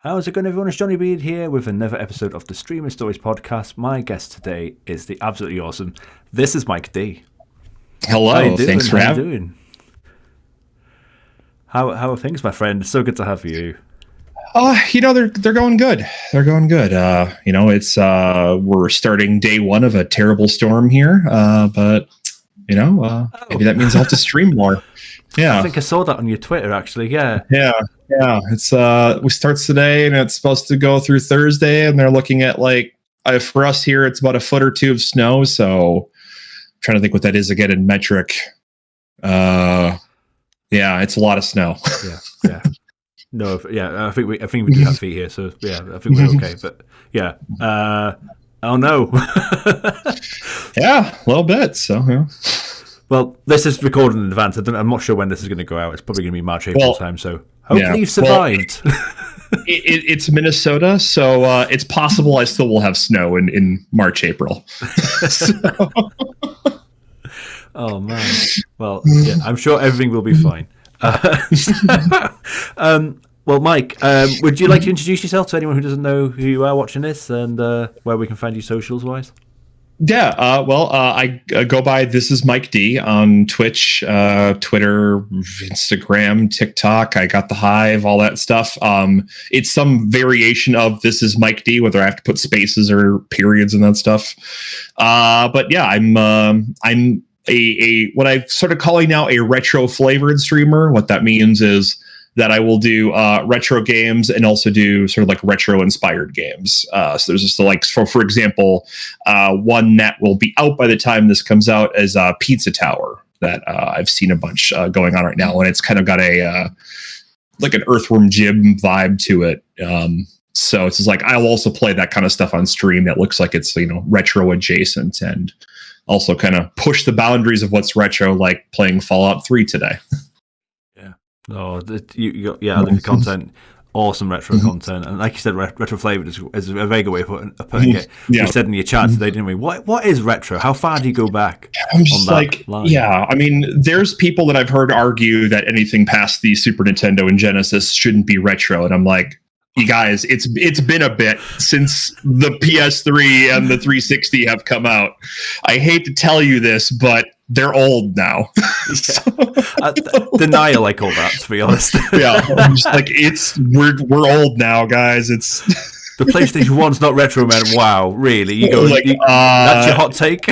How's it going, everyone? It's Johnny Beard here with another episode of the Streamer Stories podcast. My guest today is the absolutely awesome This is Mike D. Hello, thanks for having me. How are things, my friend? It's so good to have you. They're going good. They're going good. It's we're starting day one of a terrible storm here, but maybe that means I'll have to stream more. Yeah, I think I saw that on your Twitter, actually. Yeah. It's we starts today, and it's supposed to go through Thursday, and they're looking at for us here, it's about a foot or two of snow. So, I'm trying to think what that is again in metric. It's a lot of snow. Yeah. No, I think we do have feet here, so yeah, I think we're okay. But yeah, oh no. Yeah, a little bit. So yeah. Well, this is recorded in advance. I'm not sure when this is going to go out. It's probably going to be March, April time. So hopefully you've survived. It's Minnesota, so it's possible I still will have snow in March, April. Oh man. Well, yeah, I'm sure everything will be fine. Well, Mike, would you like to introduce yourself to anyone who doesn't know who you are watching this, and where we can find you socials wise? Yeah, I go by ThisIsMikeD on Twitch, Twitter, Instagram, TikTok. I got the Hive, all that stuff. It's some variation of ThisIsMikeD, whether I have to put spaces or periods and that stuff. But yeah, I'm a what I'm sort of calling now a retro flavored streamer. What that means is that I will do retro games and also do sort of like retro inspired games. So there's just for example, one that will be out by the time this comes out is Pizza Tower that I've seen a bunch going on right now, and it's kind of got a like an Earthworm Jim vibe to it. So it's just like I'll also play that kind of stuff on stream that looks like it's retro adjacent, and also kind of push the boundaries of what's retro, like playing Fallout 3 today. Oh, you got the content, awesome retro content, and like you said, retro flavored is a very good way of putting it. Yeah. We said in your chat today, didn't we? What is retro? How far do you go back? I'm just I mean, there's people that I've heard argue that anything past the Super Nintendo and Genesis shouldn't be retro, and I'm like, you guys, it's been a bit since the PS3 and the 360 have come out. I hate to tell you this, but they're old now. Denial, I call that, to be honest. Yeah, I'm just like we're old now, guys. It's the PlayStation 1's not retro, man. Wow, really? You go that's your hot take?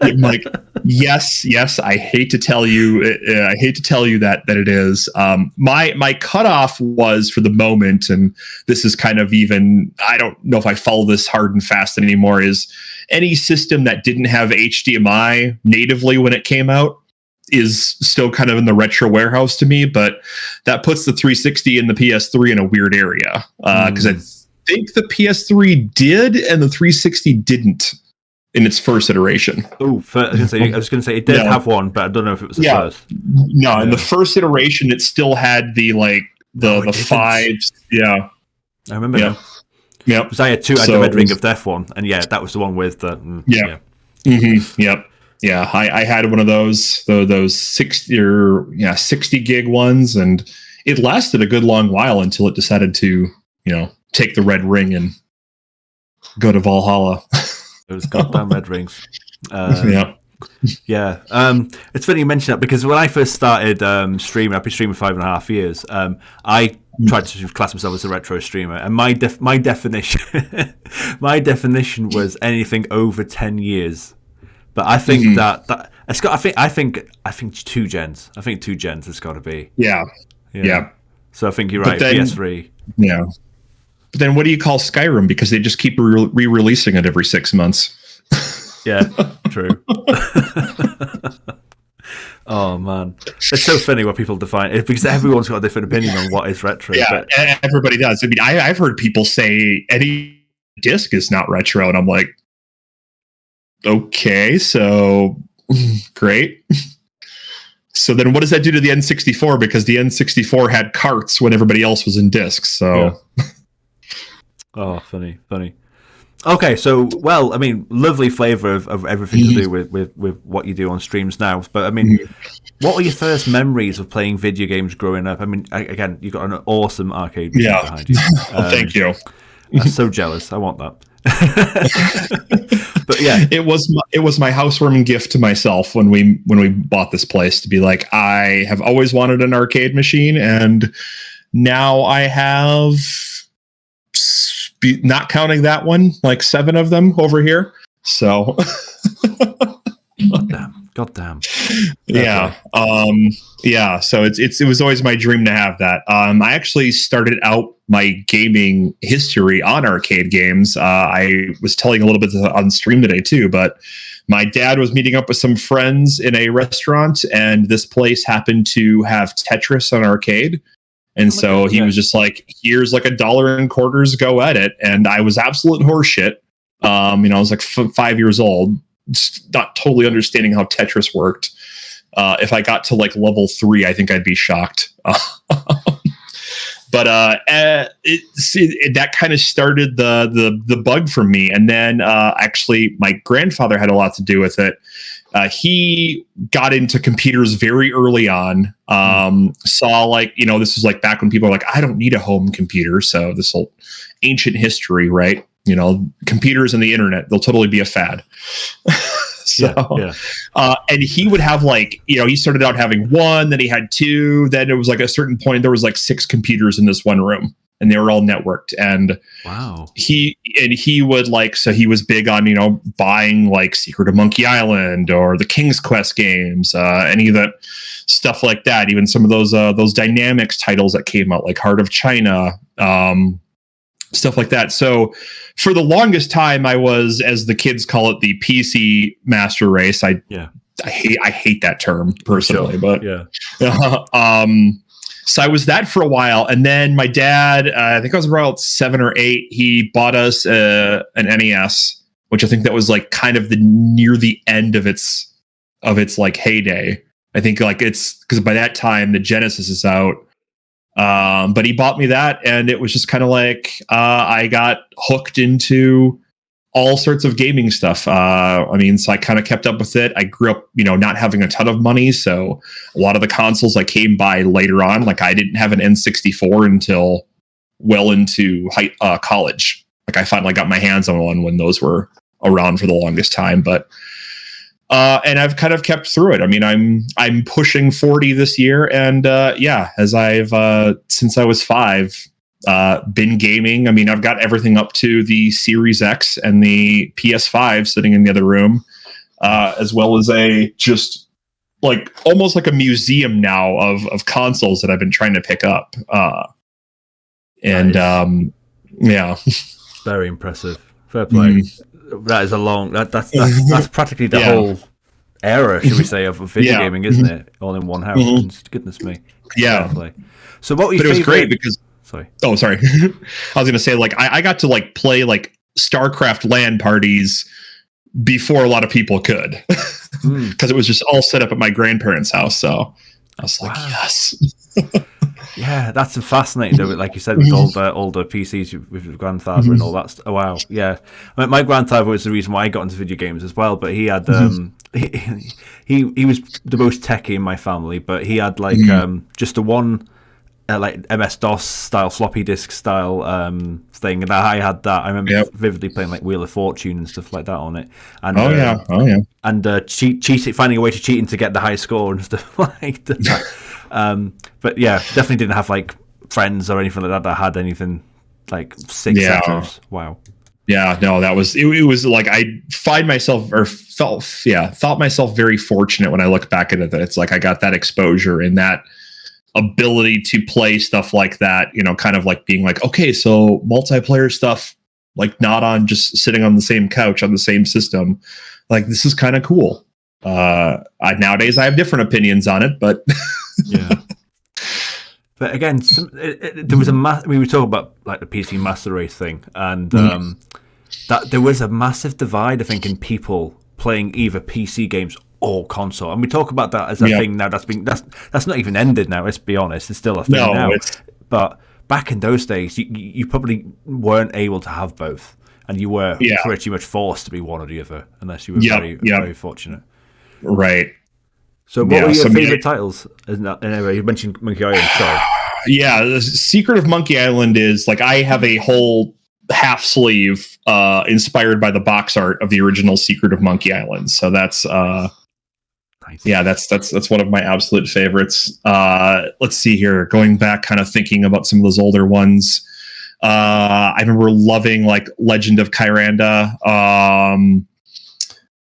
I'm like, yes. I hate to tell you, that it is. My cutoff was for the moment, and this is kind of even. I don't know if I follow this hard and fast anymore. Is any system that didn't have HDMI natively when it came out is still kind of in the retro warehouse to me, but that puts the 360 and the PS3 in a weird area because I think the PS3 did and the 360 didn't in its first iteration. Oh, I was going to say it did have one, but I don't know if it was the first. No, in the first iteration, it still had the fives. Yeah, I remember. Yeah, because I had two. I had the Red Ring of Death one, and that was the one with the. Mm-hmm. Yep. Yeah, I had one of those 60 gig ones, and it lasted a good long while until it decided to take the red ring and go to Valhalla. It was goddamn red rings. Yeah. It's funny you mention that, because when I first started streaming, I've been streaming 5.5 years. I tried to class myself as a retro streamer, and my definition was anything over 10 years. But I think that it's got. I think 2 gens. I think 2 gens has got to be. Yeah. So I think you're right. Then, PS3. Yeah. But then what do you call Skyrim? Because they just keep re-releasing it every 6 months. Yeah, true. Oh man, it's so funny what people define it, because everyone's got a different opinion on what is retro. Yeah, everybody does. I mean, I've heard people say any disc is not retro, and I'm like, okay, so great. So then what does that do to the N64? Because the N64 had carts when everybody else was in discs. So Oh, funny. Okay, so I mean, lovely flavour of everything to do with what you do on streams now. But I mean, what were your first memories of playing video games growing up? I mean, again, you've got an awesome arcade machine Yeah. behind you. Thank you. I'm so jealous. I want that. But yeah, it was my housewarming gift to myself when we bought this place, to be like, I have always wanted an arcade machine, and now I have, not counting that one, like 7 of them over here. So God damn. Yeah. Yeah. So it was always my dream to have that. I actually started out my gaming history on arcade games. I was telling a little bit on stream today too, but my dad was meeting up with some friends in a restaurant, and this place happened to have Tetris on arcade. And so he was just like, here's like $1.25, go at it. And I was absolute horseshit. I was like 5 years old, not totally understanding how Tetris worked. If I got to like level 3, I think I'd be shocked. But that kind of started the bug for me. And then actually, my grandfather had a lot to do with it. He got into computers very early on. Saw like, this was like back when people were like, I don't need a home computer. So this whole ancient history, right? Computers and the internet, they'll totally be a fad. And he would have like, he started out having 1, then he had 2, then it was like a certain point, there was like 6 computers in this one room, and they were all networked. And wow, he would like, so he was big on, buying like Secret of Monkey Island or the King's Quest games, any of that stuff like that. Even some of those Dynamics titles that came out, like Heart of China, stuff like that. So for the longest time, I was, as the kids call it, the PC master race. I hate that term personally, but so I was that for a while. And then my dad, I think I was about 7 or 8, he bought us an NES, which I think that was like kind of near the end of its like heyday. I think like it's because by that time the Genesis is out. But he bought me that, and it was just kind of like I got hooked into all sorts of gaming stuff. So I kind of kept up with it. I grew up, not having a ton of money, so a lot of the consoles I came by later on. Like I didn't have an N64 until well into college. Like I finally got my hands on one when those were around for the longest time, but. And I've kind of kept through it. I mean, I'm pushing 40 this year, and as I've since I was 5, been gaming. I mean, I've got everything up to the Series X and the PS5 sitting in the other room, as well as a just like almost like a museum now of consoles that I've been trying to pick up. Very impressive. Fair play. That is a long. That's practically the whole era, should we say, of video gaming, isn't it? All in one house. Goodness me. Yeah. So what? But it was great because. Sorry. Oh, sorry. I was going to say, like, I got to like play like StarCraft LAN parties before a lot of people could, because it was just all set up at my grandparents' house. So I was like, yes. Yeah, that's fascinating though. Like you said, with all the older PCs with your grandfather and all that. Oh wow, yeah. I mean, my grandfather was the reason why I got into video games as well. But he had he was the most techie in my family. But he had like just the one like MS DOS style floppy disk style thing, and I had that. I remember vividly playing like Wheel of Fortune and stuff like that on it. And and cheating, finding a way to cheat and to get the high score and stuff like that. But yeah, definitely didn't have like friends or anything like that had anything like 6 seconds. Wow. Yeah, no, that was it was like I thought myself very fortunate when I look back at it, that it's like I got that exposure and that ability to play stuff like that, kind of like being like, okay, so multiplayer stuff, like not on just sitting on the same couch on the same system, like this is kind of cool. Nowadays I have different opinions on it, but yeah. But again, there was we were talking about like the PC master race thing, and that there was a massive divide, I think, in people playing either PC games or console, and we talk about that as a thing now. That's not even ended now. Let's be honest, it's still a thing now. But back in those days, you probably weren't able to have both. and you were pretty much forced to be one or the other, unless you were very fortunate. Right. So what were your favorite titles? Anyway, you mentioned Monkey Island. Sorry. Yeah, the secret of Monkey Island is like I have a whole half sleeve inspired by the box art of the original Secret of Monkey Island. So that's nice. Yeah, that's one of my absolute favorites. Let's see here, going back, kind of thinking about some of those older ones. I remember loving like Legend of Kyranda.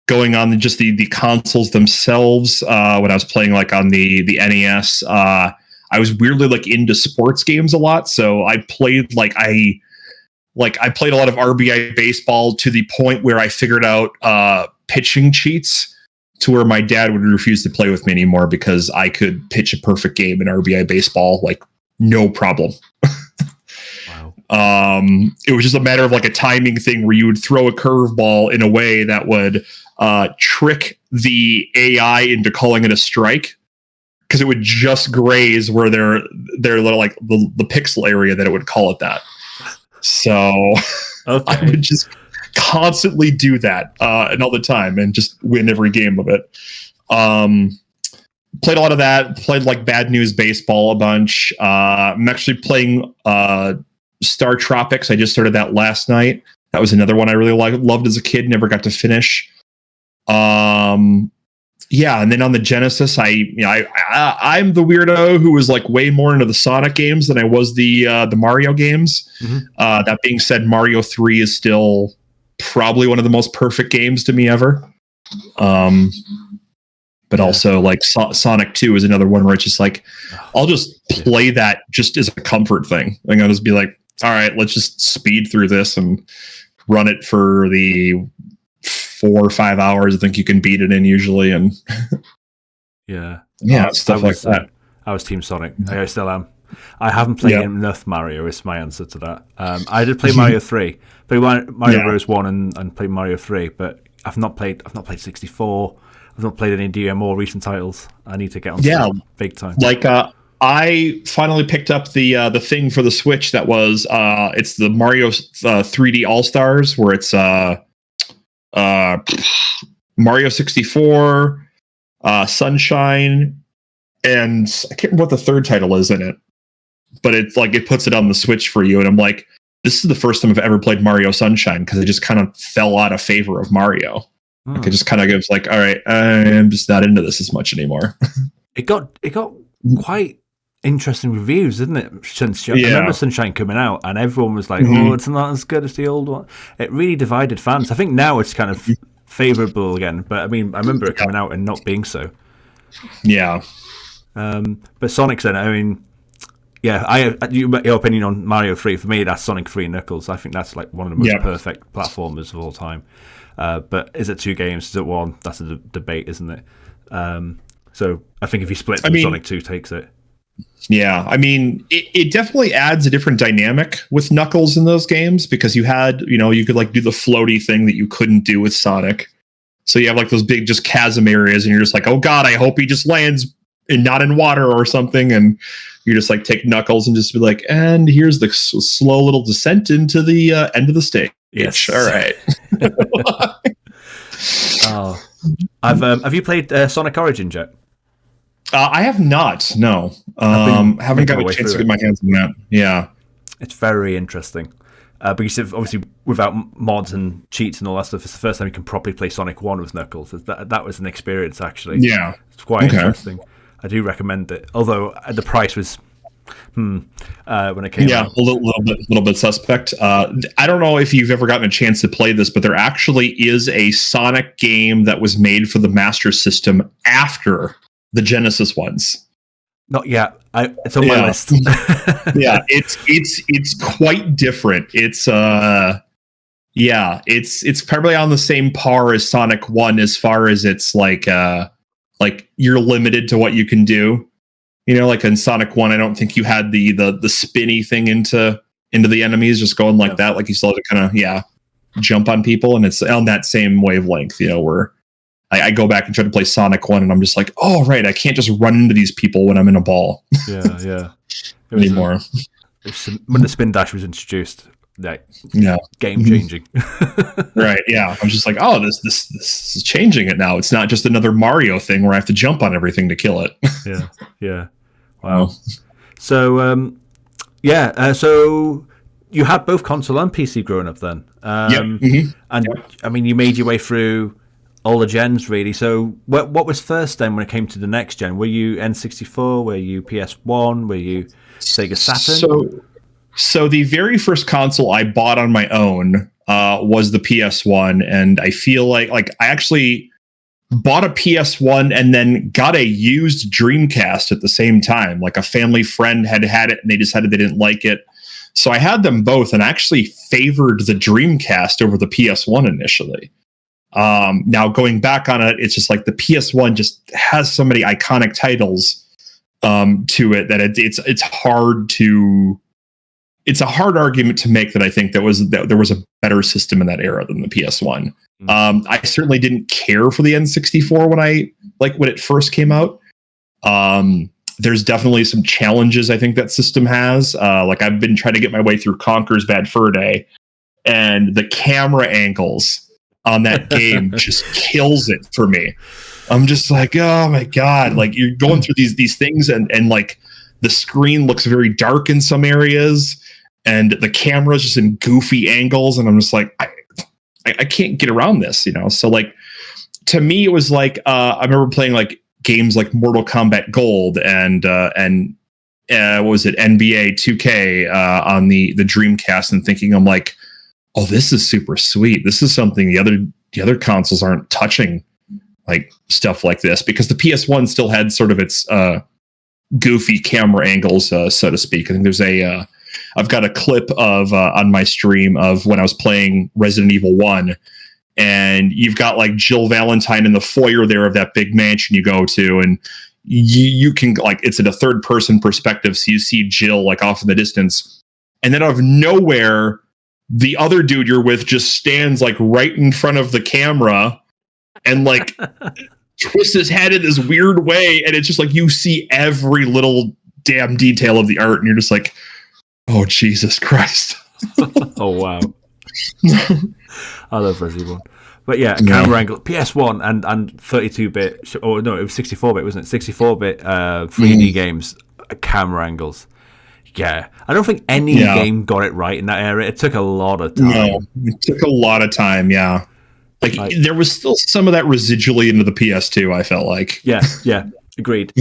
Going on just the consoles themselves, when I was playing like on the NES, I was weirdly like into sports games a lot. So I played I played a lot of RBI baseball to the point where I figured out pitching cheats to where my dad would refuse to play with me anymore because I could pitch a perfect game in RBI baseball, like no problem. Wow. It was just a matter of like a timing thing where you would throw a curveball in a way that would trick the AI into calling it a strike, because it would just graze where their little like the pixel area that it would call it that. So I would just constantly do that and all the time and just win every game of it. Played a lot of that. Played like Bad News Baseball a bunch. I'm actually playing Star Tropics. I just started that last night. That was another one I really loved as a kid. Never got to finish. Yeah, and then on the Genesis, I'm the weirdo who was like way more into the Sonic games than I was the Mario games. Mm-hmm. That being said, Mario 3 is still probably one of the most perfect games to me ever. But also like Sonic 2 is another one where it's just like, I'll just play that just as a comfort thing. Like I'll just be like, all right, let's just speed through this and run it for the 4 or 5 hours I think you can beat it in usually. And stuff like that. I was Team Sonic. I still am. I haven't played enough Mario is my answer to that. I did play Mario 3. Played Mario Bros 1 and played Mario 3, but I've not played 64. I've not played any of the more recent titles. I need to get on them big time. Like I finally picked up the thing for the Switch that was it's the Mario 3D All Stars, where it's Mario 64, Sunshine, and I can't remember what the third title is in it, but it's like it puts it on the Switch for you, and I'm like, this is the first time I've ever played Mario Sunshine because it just kind of fell out of favor of Mario. Like it just kind of gives like, all right, I'm just not into this as much anymore. It got quite interesting reviews, didn't it? I remember Sunshine coming out, and everyone was like, "Oh, it's not as good as the old one." It really divided fans. I think now it's kind of favorable again, but I mean, I remember it coming out and not being so. Yeah. But Sonic's in it. I mean, your opinion on Mario 3, for me, that's Sonic 3 Knuckles. I think that's like one of the most perfect platformers of all time. But is it 2 games? Is it 1? That's a debate, isn't it? So I think if you split them, Sonic 2 takes it. Yeah, I mean, it definitely adds a different dynamic with Knuckles in those games, because you could like do the floaty thing that you couldn't do with Sonic. So you have like those big just chasm areas, and you're just like, oh god, I hope he just lands and not in water or something. And you just like take Knuckles and just be like, and here's the slow little descent into the end of the stage. Yes. All right. Have you played Sonic Origins yet? I have not. No, haven't got a chance to get my hands on that. Yeah, it's very interesting. Because obviously, without mods and cheats and all that stuff, it's the first time you can properly play Sonic 1 with Knuckles. That was an experience, actually. Yeah, it's quite interesting. I do recommend it. Although the price was when it came out. A little bit suspect. I don't know if you've ever gotten a chance to play this, but there actually is a Sonic game that was made for the Master System after the Genesis ones. Not yet. It's on my list. Yeah, it's quite different. It's probably on the same par as Sonic 1 as far as it's like you're limited to what you can do. You know, like in Sonic 1, I don't think you had the spinny thing into the enemies, just going like that. Like you still had to kind of jump on people, and it's on that same wavelength, where I go back and try to play Sonic 1, and I'm just like, oh, right, I can't just run into these people when I'm in a ball. Yeah. Anymore. When the spin dash was introduced, like, Yeah. game changing. Right. Yeah. I'm just like, oh, this is changing it now. It's not just another Mario thing where I have to jump on everything to kill it. Yeah. Yeah. Wow. So, so you had both console and PC growing up then. And I mean, you made your way through all the gens really. So what was first then when it came to the next gen? Were you N64? Were you PS1? Were you Sega Saturn? So the very first console I bought on my own was the PS1, and I feel like I actually bought a PS1 and then got a used Dreamcast at the same time. Like a family friend had it and they decided they didn't like it. So I had them both and actually favored the Dreamcast over the PS1 initially. Now going back on it, it's just like the PS1 just has so many iconic titles to it that it's a hard argument to make that I think that there was a better system in that era than the PS1. I certainly didn't care for the N64 when it first came out. There's definitely some challenges I think that system has. I've been trying to get my way through Conker's Bad Fur Day, and the camera angles on that game just kills it for me. I'm just like, oh my God, like you're going through these things and like the screen looks very dark in some areas and the camera's just in goofy angles. And I'm just like, I can't get around this, you know? So like, to me, it was like, I remember playing like games like Mortal Kombat Gold and what was it? NBA 2K on the Dreamcast, and thinking, I'm like, oh, this is super sweet. This is something the other consoles aren't touching, like stuff like this, because the PS1 still had sort of its goofy camera angles, so to speak. I think there's I've got a clip of on my stream of when I was playing Resident Evil 1, and you've got like Jill Valentine in the foyer there of that big mansion you go to, and you can like, it's in a third person perspective, so you see Jill like off in the distance, and then out of nowhere, the other dude you're with just stands like right in front of the camera and like twists his head in this weird way, and it's just like you see every little damn detail of the art, and you're just like, oh Jesus Christ. Oh wow. I love Resident Evil. But yeah, camera angle, PS1 and 32-bit, or no, it was 64-bit, wasn't it? 64-bit 3D games, camera angles. Yeah, I don't think any game got it right in that era. It took a lot of time. No, it took a lot of time, yeah. Like there was still some of that residually into the PS2, I felt like. Yeah, agreed.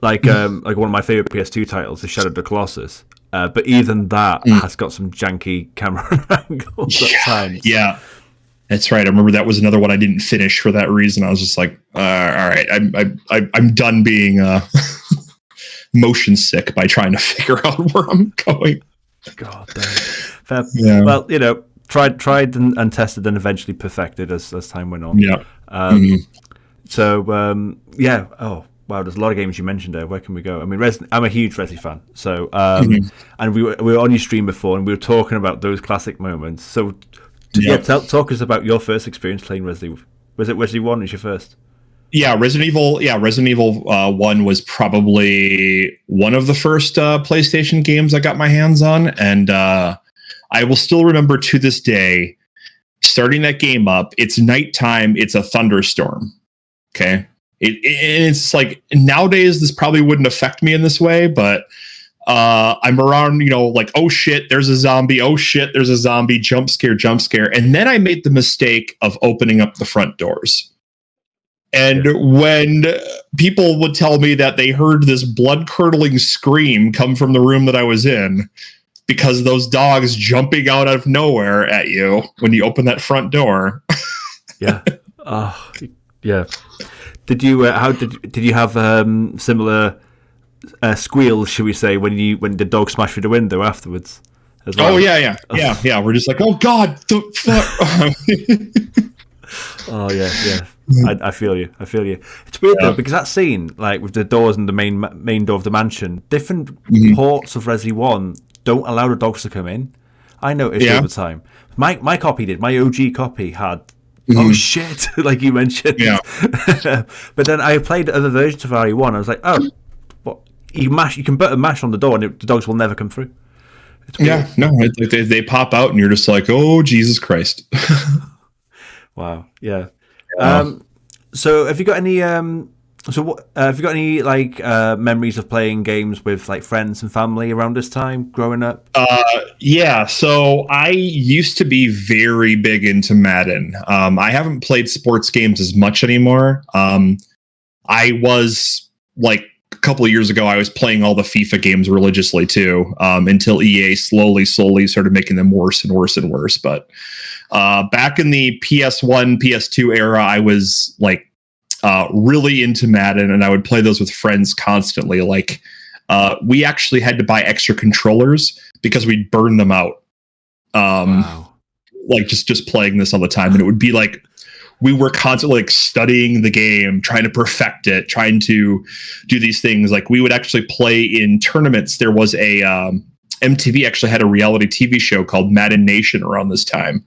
Like one of my favorite PS2 titles is Shadow of the Colossus. But even that has got some janky camera angles at times. Yeah, that's right. I remember that was another one I didn't finish for that reason. I was just like, all right, I'm done being motion sick by trying to figure out where I'm going. God damn. Yeah. Well, you know, tried and tested and eventually perfected as time went on. Yeah. So yeah. Oh. Wow, there's a lot of games you mentioned there. Where can we go? I mean, I'm a huge Resi fan. So, and we were on your stream before, and we were talking about those classic moments. So, talk us about your first experience playing Resi. Was it Resi 1 was your first? Yeah, Resident Evil 1 was probably one of the first PlayStation games I got my hands on, and I will still remember to this day starting that game up. It's nighttime. It's a thunderstorm. Okay. It's like nowadays this probably wouldn't affect me in this way, but I'm around, you know, like, oh shit, there's a zombie. Oh shit, there's a zombie. Jump scare. And then I made the mistake of opening up the front doors. And when people would tell me that they heard this blood curdling scream come from the room that I was in, because those dogs jumping out of nowhere at you when you open that front door. Yeah. Yeah. Did you? How did you have similar squeals? Should we say when the dog smashed through the window afterwards? As well? Oh yeah. We're just like, oh god, the fuck. Oh yeah. I feel you. It's weird though, because that scene, like with the doors and the main door of the mansion, different ports of Resi 1 don't allow the dogs to come in. I noticed over time. My copy did. My OG copy had. Oh shit! Like you mentioned, but then I played other versions of RE1. I was like, oh, what? You can button mash on the door, and the dogs will never come through. Yeah, no, they pop out and you're just like, oh, Jesus Christ. Wow. Yeah. So have you got any have you got any like memories of playing games with like friends and family around this time growing up? Yeah, so I used to be very big into Madden. I haven't played sports games as much anymore. I was like a couple of years ago, I was playing all the FIFA games religiously too, until EA slowly started making them worse and worse and worse. But back in the PS1, PS2 era, I was like really into Madden, and I would play those with friends constantly. Like we actually had to buy extra controllers because we'd burn them out. Wow. Like just playing this all the time, and it would be like we were constantly like studying the game, trying to perfect it, trying to do these things. Like we would actually play in tournaments. There was a MTV actually had a reality TV show called Madden Nation around this time.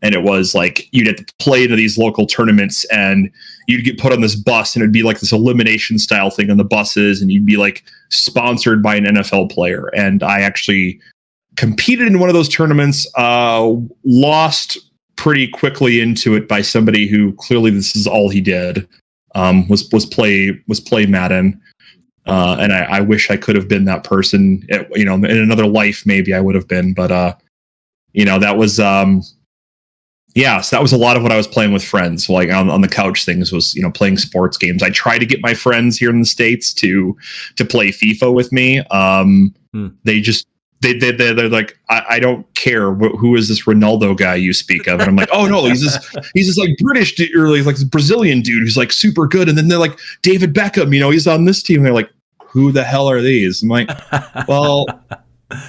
And it was like you'd have to play into these local tournaments, and you'd get put on this bus, and it'd be like this elimination style thing on the buses, and you'd be like sponsored by an NFL player. And I actually competed in one of those tournaments, lost pretty quickly into it by somebody who clearly this is all he did, was play Madden. And I wish I could have been that person. In another life, maybe I would have been, but that was so that was a lot of what I was playing with friends, like on the couch things was, playing sports games. I try to get my friends here in the States to play FIFA with me. They're like, I don't care. Who is this Ronaldo guy you speak of? And I'm like, oh no, he's this like British dude, or like this Brazilian dude who's like super good. And then they're like, David Beckham, he's on this team. And they're like, who the hell are these? I'm like, well,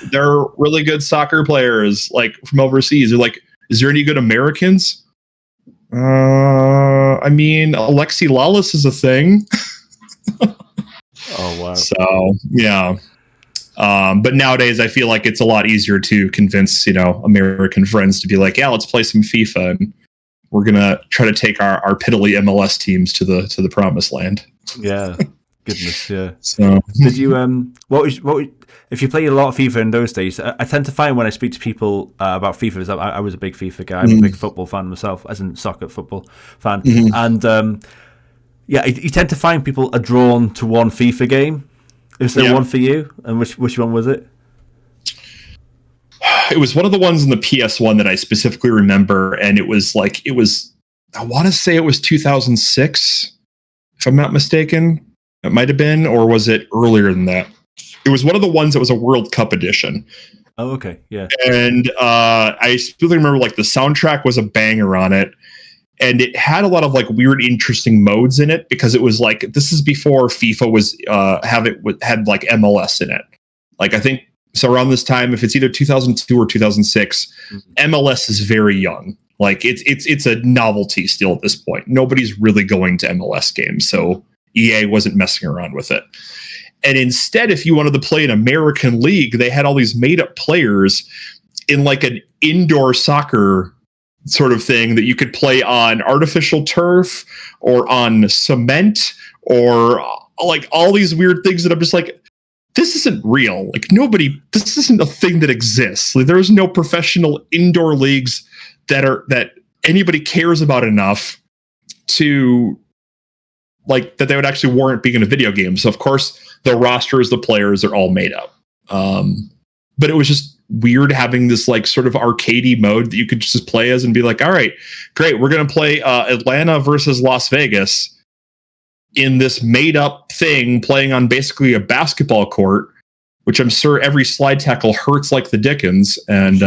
they're really good soccer players, like from overseas. They're like, is there any good Americans? I mean, Alexi Lawless is a thing. Oh wow. So yeah. But nowadays I feel like it's a lot easier to convince, American friends to be like, yeah, let's play some FIFA, and we're going to try to take our piddly MLS teams to the promised land. Yeah. Goodness. Yeah. So did you, if you played a lot of FIFA in those days, I tend to find when I speak to people about FIFA, I was a big FIFA guy. I'm a big football fan myself, as in soccer football fan. And you tend to find people are drawn to one FIFA game. Is there one for you? And which one was it? It was one of the ones in the PS1 that I specifically remember. And I want to say it was 2006, if I'm not mistaken. It might have been, or was it earlier than that? It was one of the ones that was a World Cup edition. Oh, okay. Yeah. And I specifically remember like the soundtrack was a banger on it. And it had a lot of like weird, interesting modes in it, because it was like, this is before FIFA was had like MLS in it. Like I think so around this time, if it's either 2002 or 2006, MLS is very young. Like it's a novelty still at this point. Nobody's really going to MLS games, so EA wasn't messing around with it. And instead, if you wanted to play an American league, they had all these made up players in like an indoor soccer sort of thing that you could play on artificial turf or on cement or like all these weird things that I'm just like, this isn't real. Like this isn't a thing that exists. Like, there's no professional indoor leagues that anybody cares about enough to like that they would actually warrant being in a video game. So of course the rosters, the players are all made up. But it was just weird having this like sort of arcadey mode that you could just play as and be like, all right, great. We're going to play Atlanta versus Las Vegas in this made up thing playing on basically a basketball court, which I'm sure every slide tackle hurts like the Dickens. And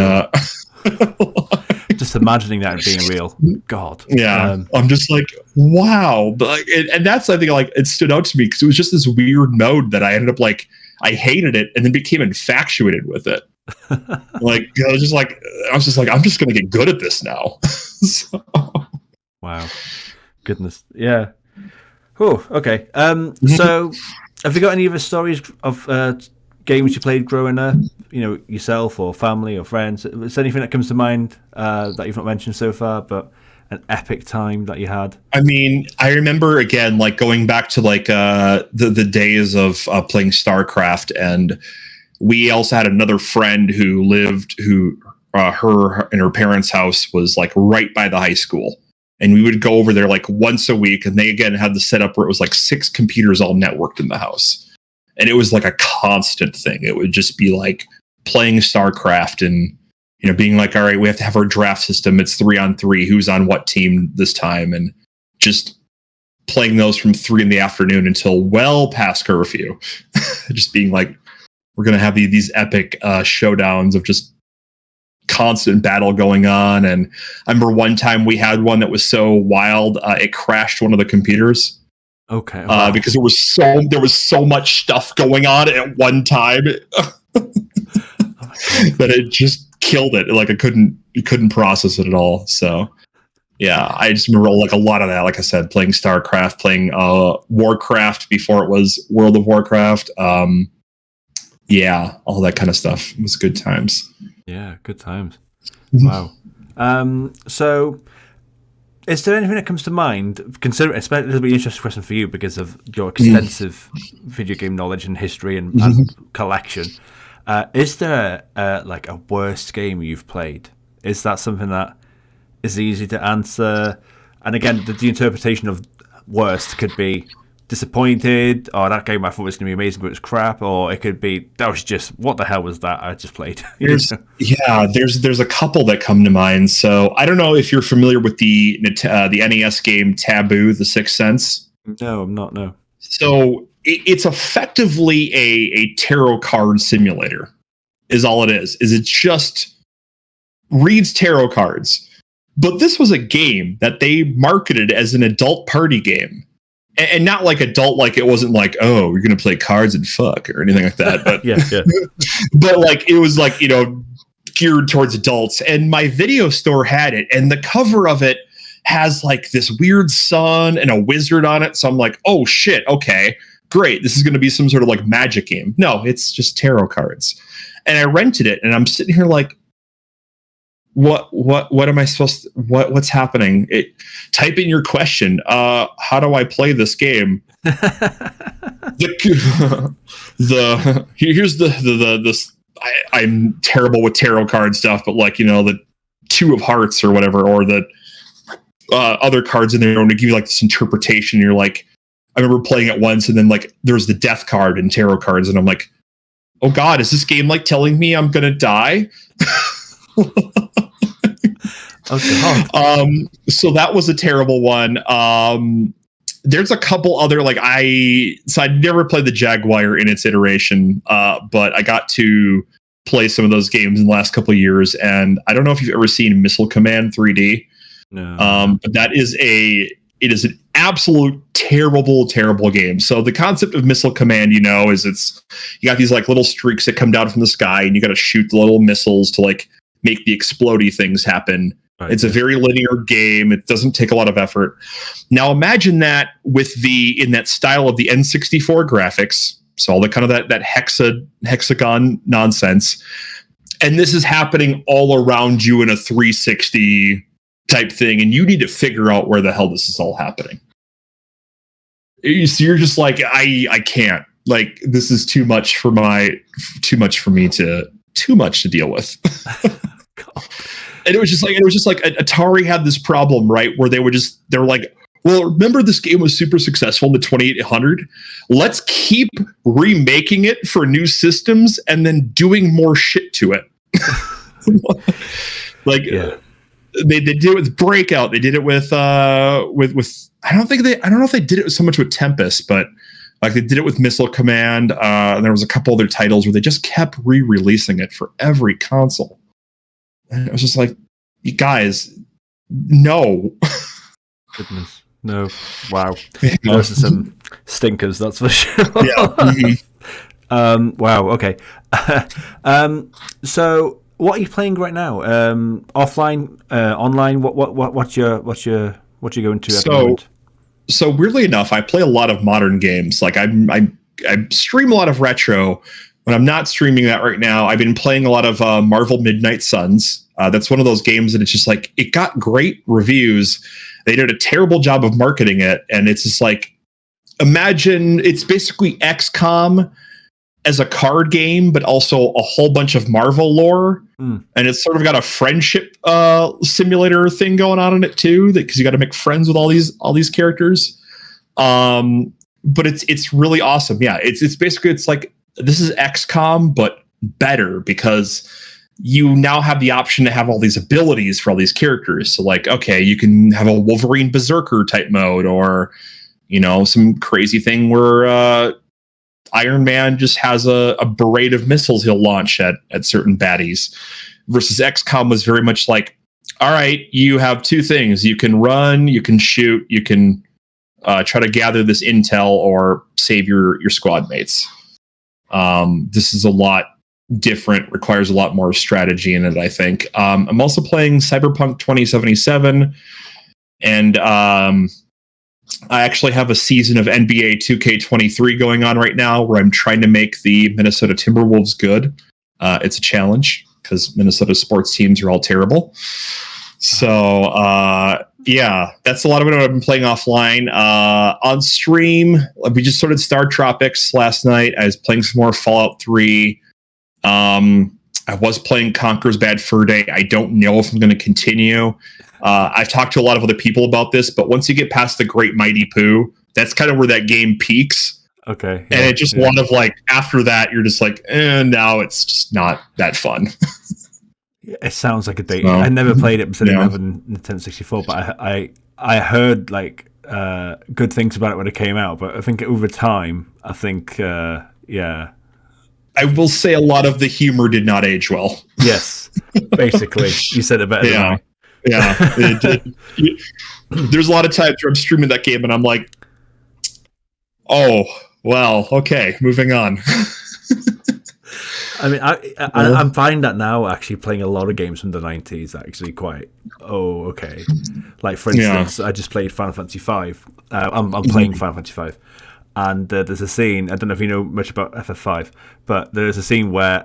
just imagining that being real. God. Yeah. I'm just like, wow. But and that's, I think, like it stood out to me because it was just this weird mode that I ended up like, I hated it and then became infatuated with it. Like, I was just like, I'm just going to get good at this now. So. Wow. Goodness. Yeah. Oh, okay. So have you got any other stories of games you played growing up, yourself or family or friends? Is there anything that comes to mind that you've not mentioned so far, but an epic time that you had? I mean, I remember again, like going back to like the days of playing StarCraft, and we also had another friend who her and her parents' house was like right by the high school. And we would go over there like once a week. And they, again, had the setup where it was like 6 computers all networked in the house. And it was like a constant thing. It would just be like playing StarCraft and, being like, all right, we have to have our draft system. It's 3-on-3. Who's on what team this time? And just playing those from 3 p.m. until well past curfew. Just being like, we're going to have these epic showdowns of just constant battle going on. And I remember one time we had one that was so wild, it crashed one of the computers. Okay. Wow. Because there was so much stuff going on at one time that it just killed it. Like you couldn't process it at all. So yeah, I just remember like a lot of that. Like I said, playing StarCraft, playing Warcraft before it was World of Warcraft. Yeah, all that kind of stuff. It was good times. Yeah, good times. Wow. So, is there anything that comes to mind? Consider, especially, it'll be an interesting question for you because of your extensive video game knowledge and history and collection. Is there like a worst game you've played? Is that something that is easy to answer? And again, the interpretation of worst could be disappointed, or that game I thought was going to be amazing but it was crap, or it could be that was just, what the hell was that I just played? There's a couple that come to mind. So I don't know if you're familiar with the NES game Taboo: The Sixth Sense. No, I'm not. No. So it's effectively a tarot card simulator is all it is it just reads tarot cards. But this was a game that they marketed as an adult party game. And not like adult, like it wasn't like, oh, you're going to play cards and fuck or anything like that. But yeah. But like it was like, geared towards adults. And my video store had it. And the cover of it has like this weird sun and a wizard on it. So I'm like, oh shit, okay, great. This is going to be some sort of like magic game. No, it's just tarot cards. And I rented it and I'm sitting here like, what am I supposed to, what's happening? Type in your question. How do I play this game? I'm terrible with tarot card stuff, but like, the 2 of hearts or whatever, or the other cards in there, and to give you like this interpretation. You're like, I remember playing it once and then like there's the death card in tarot cards. And I'm like, oh God, is this game like telling me I'm going to die? Okay. So that was a terrible one. There's a couple other I never played the Jaguar in its iteration, but I got to play some of those games in the last couple of years. And I don't know if you've ever seen Missile Command 3D. No. But it is an absolute terrible game. So the concept of Missile Command, is you got these like little streaks that come down from the sky, and you got to shoot the little missiles to like make the explodey things happen. Right. It's a very linear game. It doesn't take a lot of effort. Now imagine that in that style of the N64 graphics. So all the kind of that hexagon nonsense. And this is happening all around you in a 360 type thing. And you need to figure out where the hell this is all happening. So you're just like, I can't. Like, this is too much to deal with. And it was just like Atari had this problem, right? Where they were like, well, remember this game was super successful in the 2800. Let's keep remaking it for new systems and then doing more shit to it. They did it with Breakout. They did it with I don't know if they did it so much with Tempest, but like they did it with Missile Command. And there was a couple other titles where they just kept re-releasing it for every console. And it was just like, you guys, no. Goodness, no. Wow. Those are some stinkers, that's for sure. Yeah. Wow. Okay. So, what are you playing right now? Offline, online? What you going to at the moment? So weirdly enough, I play a lot of modern games. Like I stream a lot of retro. When I'm not streaming that right now, I've been playing a lot of Marvel Midnight Suns. That's one of those games that it's just like, it got great reviews. They did a terrible job of marketing it. And it's just like, imagine it's basically XCOM as a card game, but also a whole bunch of Marvel lore. And it's sort of got a friendship simulator thing going on in it too, because you got to make friends with all these characters. But it's really awesome. Yeah, it's basically, it's like, this is XCOM, but better, because you now have the option to have all these abilities for all these characters. So like, okay, you can have a Wolverine Berserker type mode, or, you know, some crazy thing where Iron Man just has a parade of missiles he'll launch at certain baddies, versus XCOM was very much like, all right, you have two things. You can run, you can shoot, you can try to gather this intel or save your squad mates. This is a lot different, requires a lot more strategy in it, I think. I'm also playing Cyberpunk 2077, and I actually have a season of NBA 2K23 going on right now, where I'm trying to make the Minnesota Timberwolves good. It's a challenge, because Minnesota sports teams are all terrible. So, yeah, that's a lot of it I've been playing offline. On stream, we just started Star Tropics last night. I was playing some more Fallout 3. I was playing Conker's Bad Fur Day. I don't know if I'm going to continue. I've talked to a lot of other people about this, but once you get past the Great Mighty Pooh, that's kind of where that game peaks. Okay. Yeah, and it just a lot of like, after that, you're just like, now it's just not that fun. It sounds like a date. I never played it, but I have a Nintendo 64, but I heard like good things about it when it came out, but I think over time, I will say a lot of the humor did not age well. Yes, basically. You said it better than me. Yeah, it did. There's a lot of times where I'm streaming that game and I'm like, oh, well, okay, moving on. I mean, I'm finding that now, actually playing a lot of games from the 90s, actually quite, okay. Like, for instance, I just played Final Fantasy V. I'm playing Final Fantasy V. And there's a scene, I don't know if you know much about FF5, but there's a scene where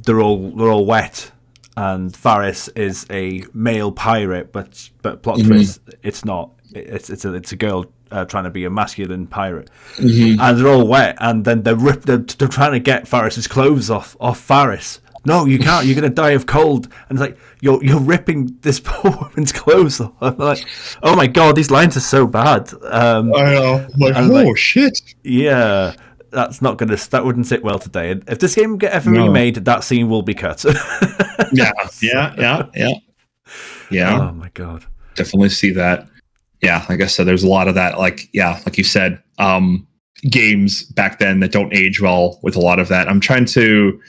they're all wet, and Faris is a male pirate, but plot twist, it's not. It's a girl trying to be a masculine pirate, and they're all wet, and then they're trying to get Faris's clothes off Faris. No, you can't. You're going to die of cold. And it's like, you're ripping this poor woman's clothes off. I'm like, oh my god, these lines are so bad. I know. Like, shit. Yeah, that wouldn't sit well today. If this game get ever remade, that scene will be cut. Yeah. Oh my god. Definitely see that. Yeah, like I said, there's a lot of that. Like you said, games back then that don't age well with a lot of that. I'm trying to.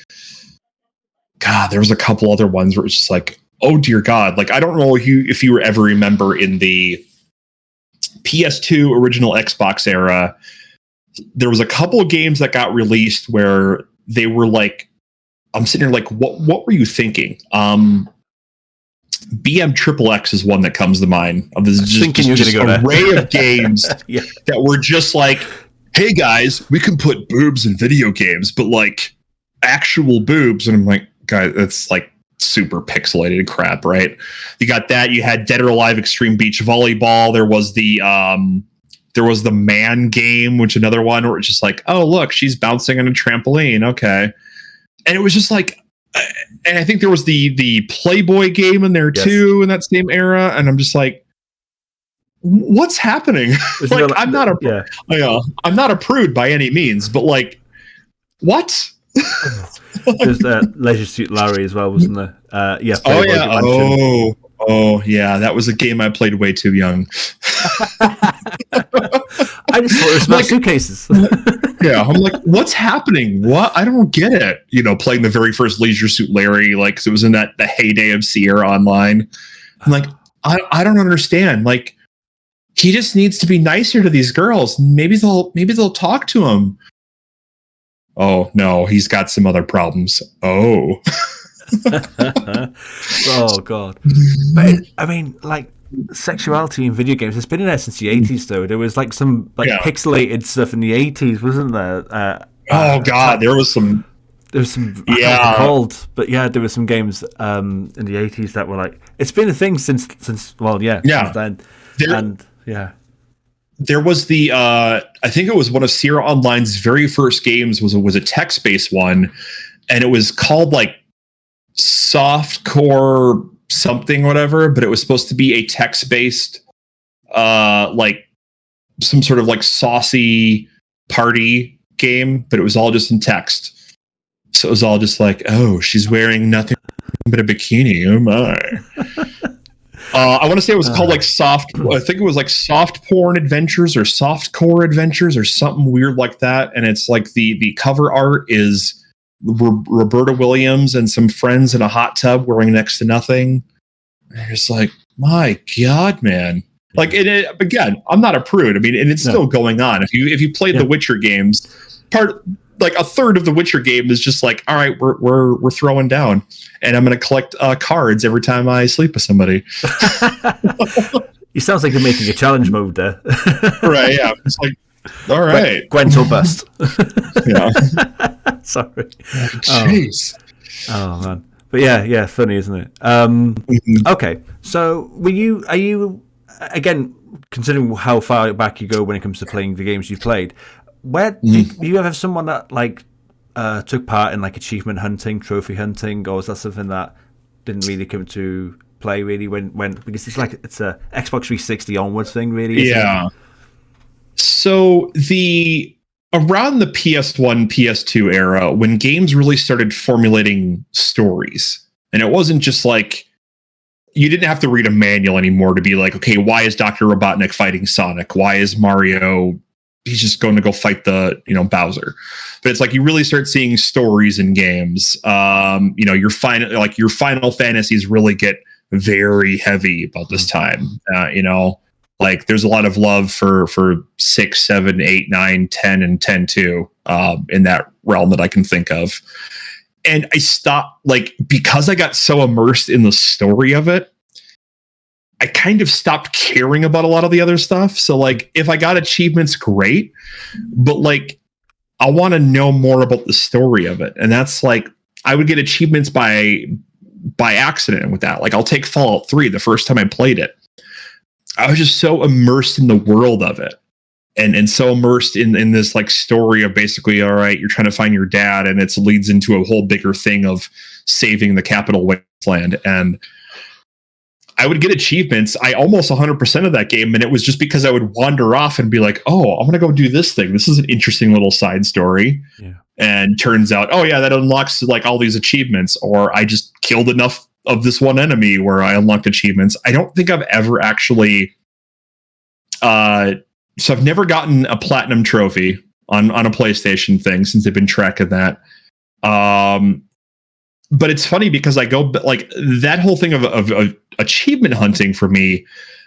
God, there was a couple other ones where it's just like, oh dear God. Like, I don't know if you ever remember in the PS2 original Xbox era, there was a couple of games that got released where they were like, I'm sitting here like, what were you thinking? BM Triple X is one that comes to mind. Of this just array of games that were just like, hey guys, we can put boobs in video games, but like actual boobs. And I'm like, guys, that's like super pixelated crap, right? You got that. You had Dead or Alive Extreme Beach Volleyball. There was the Man game, which another one where it's just like, oh look, she's bouncing on a trampoline. Okay, and it was just like, and I think there was the Playboy game in there too in that same era, and I'm just like, what's happening? Like, I'm not a prude by any means, but like, what? There's Leisure Suit Larry as well, wasn't there? Playboy yeah, that was a game I played way too young. I just thought it was about suitcases. Yeah, I'm like, what's happening? What? I don't get it. You know, playing the very first Leisure Suit Larry, like, 'cause it was in the heyday of Sierra Online. I'm like, I don't understand. Like, he just needs to be nicer to these girls. Maybe they'll talk to him. Oh no, he's got some other problems. Oh. Oh god. But I mean, like, sexuality in video games, it's been in there since the 80s though. There was like some pixelated stuff in the 80s, wasn't there? Oh god, there was some I can't recall, but yeah, there were some games in the 80s that were like, it's been a thing since then. there was the I think it was one of Sierra Online's very first games was a text-based one, and it was called like Softcore something whatever, but it was supposed to be a text-based like some sort of like saucy party game, but it was all just in text. So it was all just like, oh, she's wearing nothing but a bikini. Oh my. I want to say it was called like I think it was like Soft Porn Adventures or Soft Core Adventures or something weird like that. And it's like the cover art is Roberta Williams and some friends in a hot tub wearing next to nothing. And it's like, my God, man. Like, again, I'm not a prude. I mean, and it's still going on. If you played the Witcher games, like a third of the Witcher game is just like, all right, we're throwing down, and I'm going to collect cards every time I sleep with somebody. It sounds like you're making a challenge mode there. Right? Yeah. It's like, all right, Gwent or bust. Yeah. Sorry. Jeez. Oh man. But yeah, funny, isn't it? Okay. So are you again, considering how far back you go when it comes to playing the games you've played, where do you ever have someone that like took part in like achievement hunting, trophy hunting, or was that something that didn't really come to play really when because it's a Xbox 360 onwards thing really? Yeah. So around the PS1, PS2 era, when games really started formulating stories, and it wasn't just like you didn't have to read a manual anymore to be like, okay, why is Dr. Robotnik fighting Sonic? Why is Mario? He's just going to go fight Bowser. But it's like you really start seeing stories in games. Your Final Fantasies really get very heavy about this time. Like there's a lot of love for 6, 7, 8, 9, 10, and 10 too, in that realm that I can think of. And I stopped, like, because I got so immersed in the story of it, I kind of stopped caring about a lot of the other stuff. So like if I got achievements, great, but like I want to know more about the story of it. And that's like I would get achievements by accident with that. Like I'll take Fallout 3 the first time I played it. I was just so immersed in the world of it. And so immersed in this like story of basically, all right, you're trying to find your dad, and it leads into a whole bigger thing of saving the capital wasteland. And I would get achievements. I almost 100% of that game, and it was just because I would wander off and be like, oh, I'm going to go do this thing. This is an interesting little side story. Yeah. And turns out, oh yeah, that unlocks like all these achievements, or I just killed enough of this one enemy where I unlocked achievements. I don't think I've ever actually so I've never gotten a platinum trophy on a PlayStation thing since they've been tracking that. But it's funny because I go like that whole thing of achievement hunting for me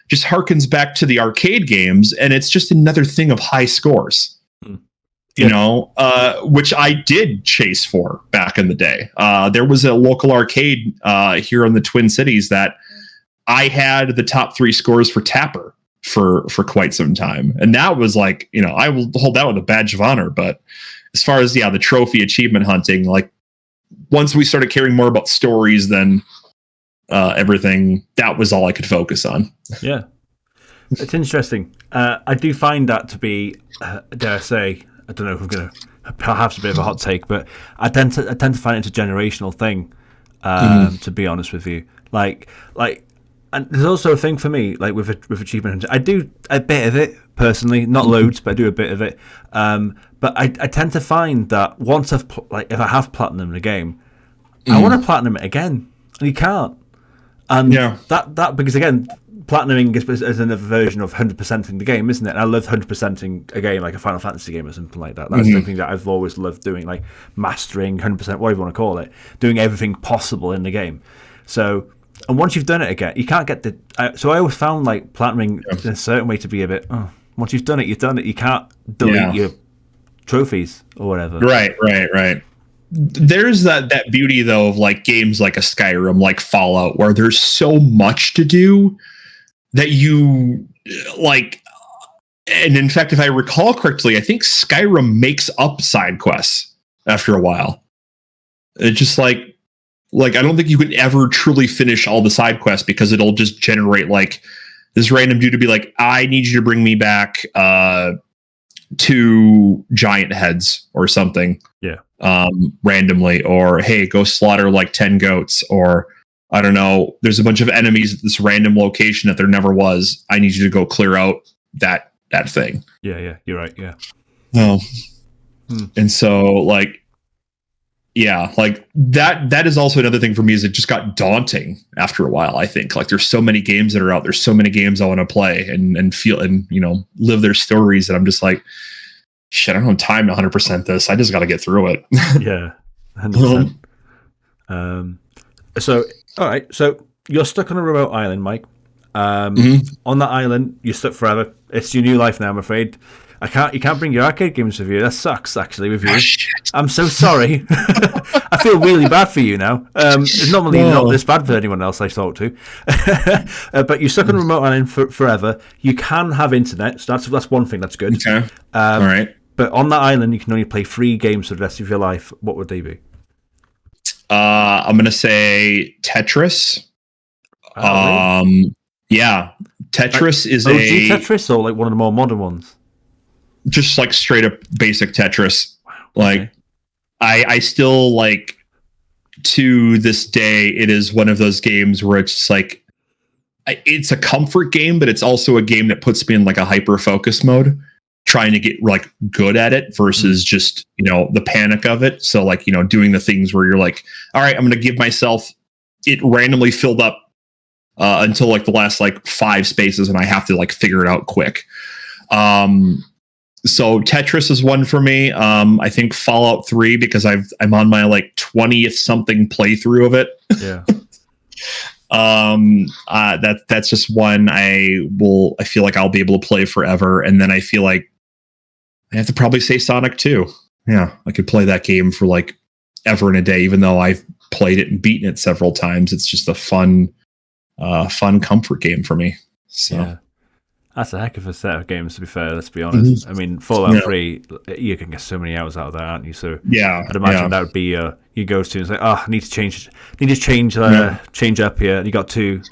just harkens back to the arcade games, and it's just another thing of high scores, which I did chase for back in the day. There was a local arcade here in the Twin Cities that I had the top 3 scores for Tapper for quite some time. And that was like, I will hold that with a badge of honor. But as far as, the trophy achievement hunting, like once we started caring more about stories than everything, that was all I could focus on. Yeah. It's interesting. I do find that to be, dare I say, I don't know if I'm going to, perhaps a bit of a hot take, but I tend to find it a generational thing, to be honest with you. Like, and there's also a thing for me, like with achievement hunting. I do a bit of it personally, not loads, but I do a bit of it. But I tend to find that once if I have platinum in a game, I want to platinum it again, and you can't. And that because again, platinuming is another version of 100%ing the game, isn't it? And I love 100%ing a game, like a Final Fantasy game or something like that. That's something that I've always loved doing, like mastering 100%, whatever you want to call it, doing everything possible in the game. So. And once you've done it again, you can't get so I always found like platinuming in a certain way to be a bit. Once you've done it, you've done it. You can't delete your trophies or whatever. Right. There's that beauty though of like games like a Skyrim, like Fallout, where there's so much to do that you like. And in fact, if I recall correctly, I think Skyrim makes up side quests after a while. It's just like I don't think you can ever truly finish all the side quests because it'll just generate like this random dude to be like, I need you to bring me back 2 giant heads or something. Yeah. Randomly, or hey, go slaughter like 10 goats, or I don't know, there's a bunch of enemies at this random location that there never was. I need you to go clear out that thing. Yeah, you're right. Yeah. No. And so like, yeah, like that is also another thing for me, is it just got daunting after a while. I think like there's so many games that are out. There's so many games I want to play and feel and, you know, live their stories. And I'm just like, shit, I don't have time to 100% this. I just got to get through it. Yeah. 100%. So, all right. So you're stuck on a remote island, Mike. On that island, you're stuck forever. It's your new life now, I'm afraid. You can't bring your arcade games with you. That sucks, actually, with you. I'm so sorry. I feel really bad for you now. It's normally not this bad for anyone else I talk to. But you're stuck on a remote island forever. You can have internet, so that's one thing that's good. Okay. All right. But on that island, you can only play 3 games for the rest of your life. What would they be? I'm going to say Tetris. Really? Yeah. Tetris is OG Tetris, or like one of the more modern ones? Just like straight up basic Tetris. Wow. Like, Okay. I still like, to this day, it is one of those games where it's just like, it's a comfort game, but it's also a game that puts me in like a hyper focus mode, trying to get like good at it versus just, you know, the panic of it. So like, you know, doing the things where you're like, all right, I'm going to give myself it randomly filled up until like the last like 5 spaces, and I have to like figure it out quick. So Tetris is one for me. I think Fallout 3, because I'm on my like 20th something playthrough of it. Yeah. That's just one I feel like I'll be able to play forever. And then I feel like I have to probably say Sonic 2. Yeah, I could play that game for like ever and a day, even though I've played it and beaten it several times. It's just a fun comfort game for me. So. Yeah. That's a heck of a set of games, to be fair, let's be honest. I mean, Fallout 3, you can get so many hours out of that, aren't you? So yeah, I'd imagine that would be your go-to. It's like, I need to change up here. And you got 2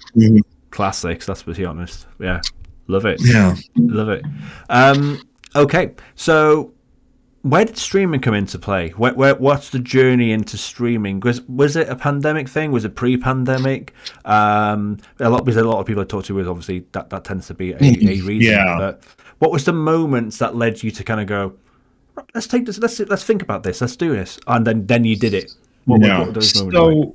classics, that's to be honest. Yeah, love it. Yeah. Love it. Okay, so where did streaming come into play? What's the journey into streaming? Was it a pandemic thing? Was it pre-pandemic? A lot of people I talk to, is obviously that tends to be a reason. Yeah. But what was the moments that led you to kind of go, let's take this, let's think about this, let's do this, and then you did it? What were those moments like?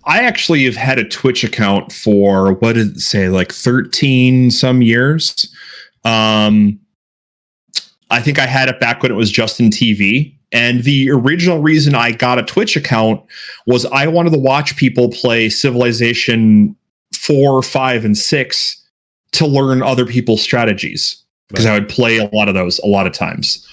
I actually have had a Twitch account for, what did it say, like 13 some years. I think I had it back when it was Justin TV. And the original reason I got a Twitch account was I wanted to watch people play Civilization 4, 5, and 6 to learn other people's strategies, because I would play a lot of those a lot of times.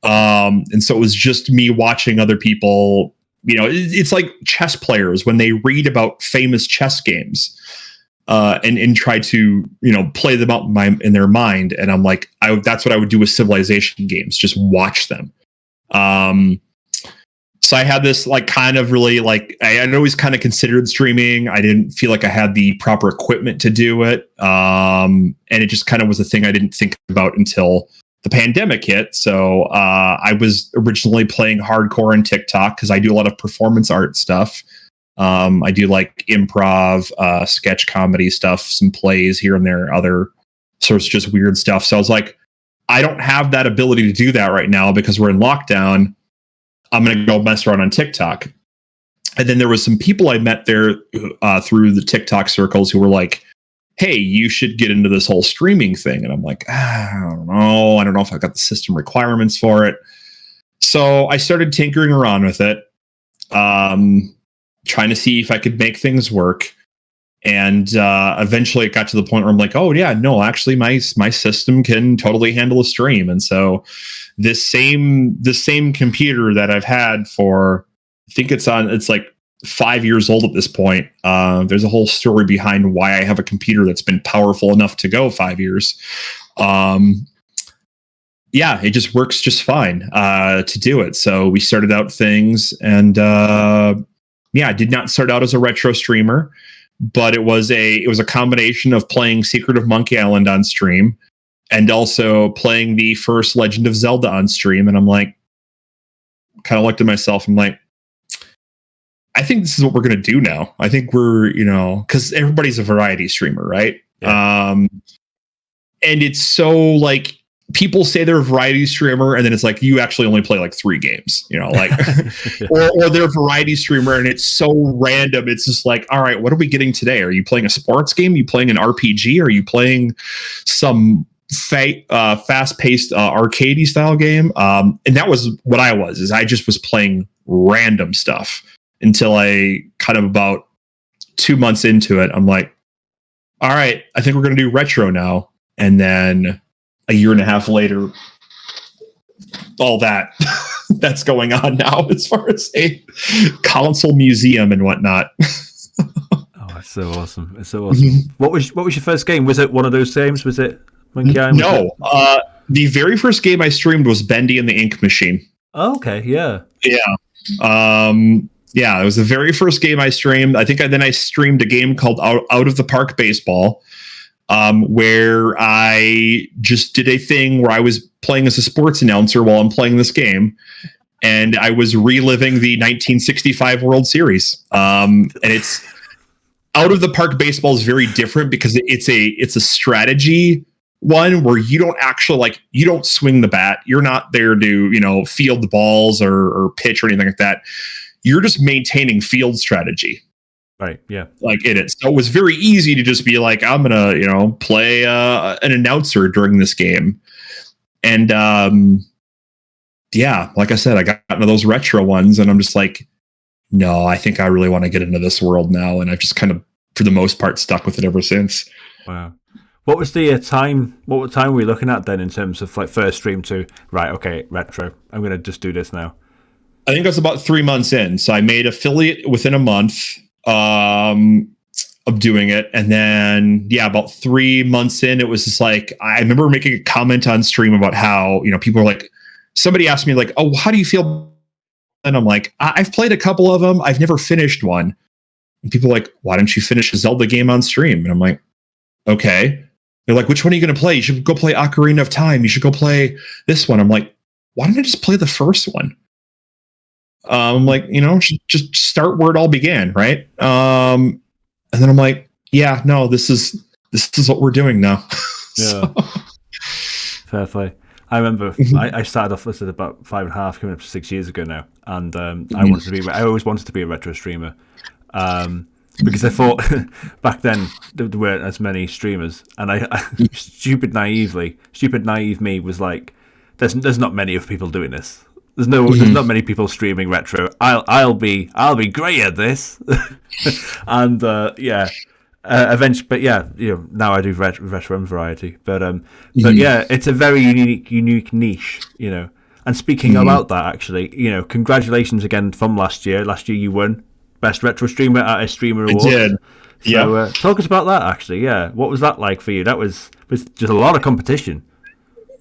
And so it was just me watching other people. You know, it's like chess players when they read about famous chess games. And try to, you know, play them out in their mind. And I'm like, that's what I would do with Civilization games, just watch them. So I had this like kind of really like, I had always kind of considered streaming. I didn't feel like I had the proper equipment to do it. And it just kind of was a thing I didn't think about until the pandemic hit. So I was originally playing hardcore on TikTok because I do a lot of performance art stuff. I do like improv, sketch comedy stuff, some plays here and there, other sorts of just weird stuff. So I was like, I don't have that ability to do that right now because we're in lockdown. I'm going to go mess around on TikTok. And then there was some people I met there through the TikTok circles who were like, hey, you should get into this whole streaming thing. And I'm like, I don't know. I don't know if I've got the system requirements for it. So I started tinkering around with it. Trying to see if I could make things work. And eventually it got to the point where I'm like, oh yeah, no, actually my system can totally handle a stream. And so this same computer that I've had for, I think it's like 5 years old at this point. There's a whole story behind why I have a computer that's been powerful enough to go 5 years. Yeah, it just works just fine to do it. So we started out things, and I did not start out as a retro streamer. but it was a combination of playing Secret of Monkey Island on stream and also playing the first Legend of Zelda on stream. And I'm like, kind of looked at myself. I'm like, I think this is what we're going to do now. I think we're, because everybody's a variety streamer, right? Yeah. And it's so like, people say they're a variety streamer, and then it's like you actually only play like 3 games, like, or they're a variety streamer, and it's so random. It's just like, all right, what are we getting today? Are you playing a sports game? Are you playing an RPG? Are you playing some fast-paced arcadey style game? And that was what I was. Is I just was playing random stuff until I kind of about 2 months into it. I'm like, all right, I think we're going to do retro now, and then a year and a half later, all that's going on now as far as a console museum and whatnot. Oh, it's so awesome! It's so awesome. Mm-hmm. What was your first game? Was it one of those games? Was it Monkey Island? No, the very first game I streamed was Bendy and the Ink Machine. Oh, okay, yeah, yeah. It was the very first game I streamed. I think I streamed a game called Out of the Park Baseball. Where I just did a thing where I was playing as a sports announcer while I'm playing this game, and I was reliving the 1965 World Series. And it's Out of the Park Baseball is very different because it's a strategy one where you don't actually you don't swing the bat. You're not there to field the balls or pitch or anything like that. You're just maintaining field strategy. Right. Yeah. In it. So it was very easy to just be like, I'm going to, play an announcer during this game. And like I said, I got into those retro ones and I'm just like, no, I think I really want to get into this world now. And I've just kind of, for the most part, stuck with it ever since. Wow. What was the time? What time were we looking at then in terms of first stream to, right, okay, retro, I'm going to just do this now? I think I was about 3 months in. So I made affiliate within a month. Of doing it, and then about 3 months in, it was just like I remember making a comment on stream about how people are like, somebody asked me like, oh, how do you feel? And I'm like, I've played a couple of them, I've never finished one. And people are like, why don't you finish a Zelda game on stream? And I'm like, okay. They're like, which one are you going to play? You should go play Ocarina of Time. You should go play this one. I'm like, why don't I just play the first one? I'm like, just start where it all began, right? And then I'm like, yeah, no, this is what we're doing now. Yeah, fair play. I remember I started off with about 5.5, coming up to 6 years ago now, and I always wanted to be a retro streamer, because I thought back then there weren't as many streamers, and I stupid naive me was like, there's not many of people doing this. There's not many people streaming retro. I'll be great at this, and eventually. But now I do retro and variety. But it's a very unique niche, And speaking about that, actually, congratulations again from last year. Last year you won Best Retro Streamer at a Streamer Awards. I did. So talk us about that. Actually, what was that like for you? That was just a lot of competition.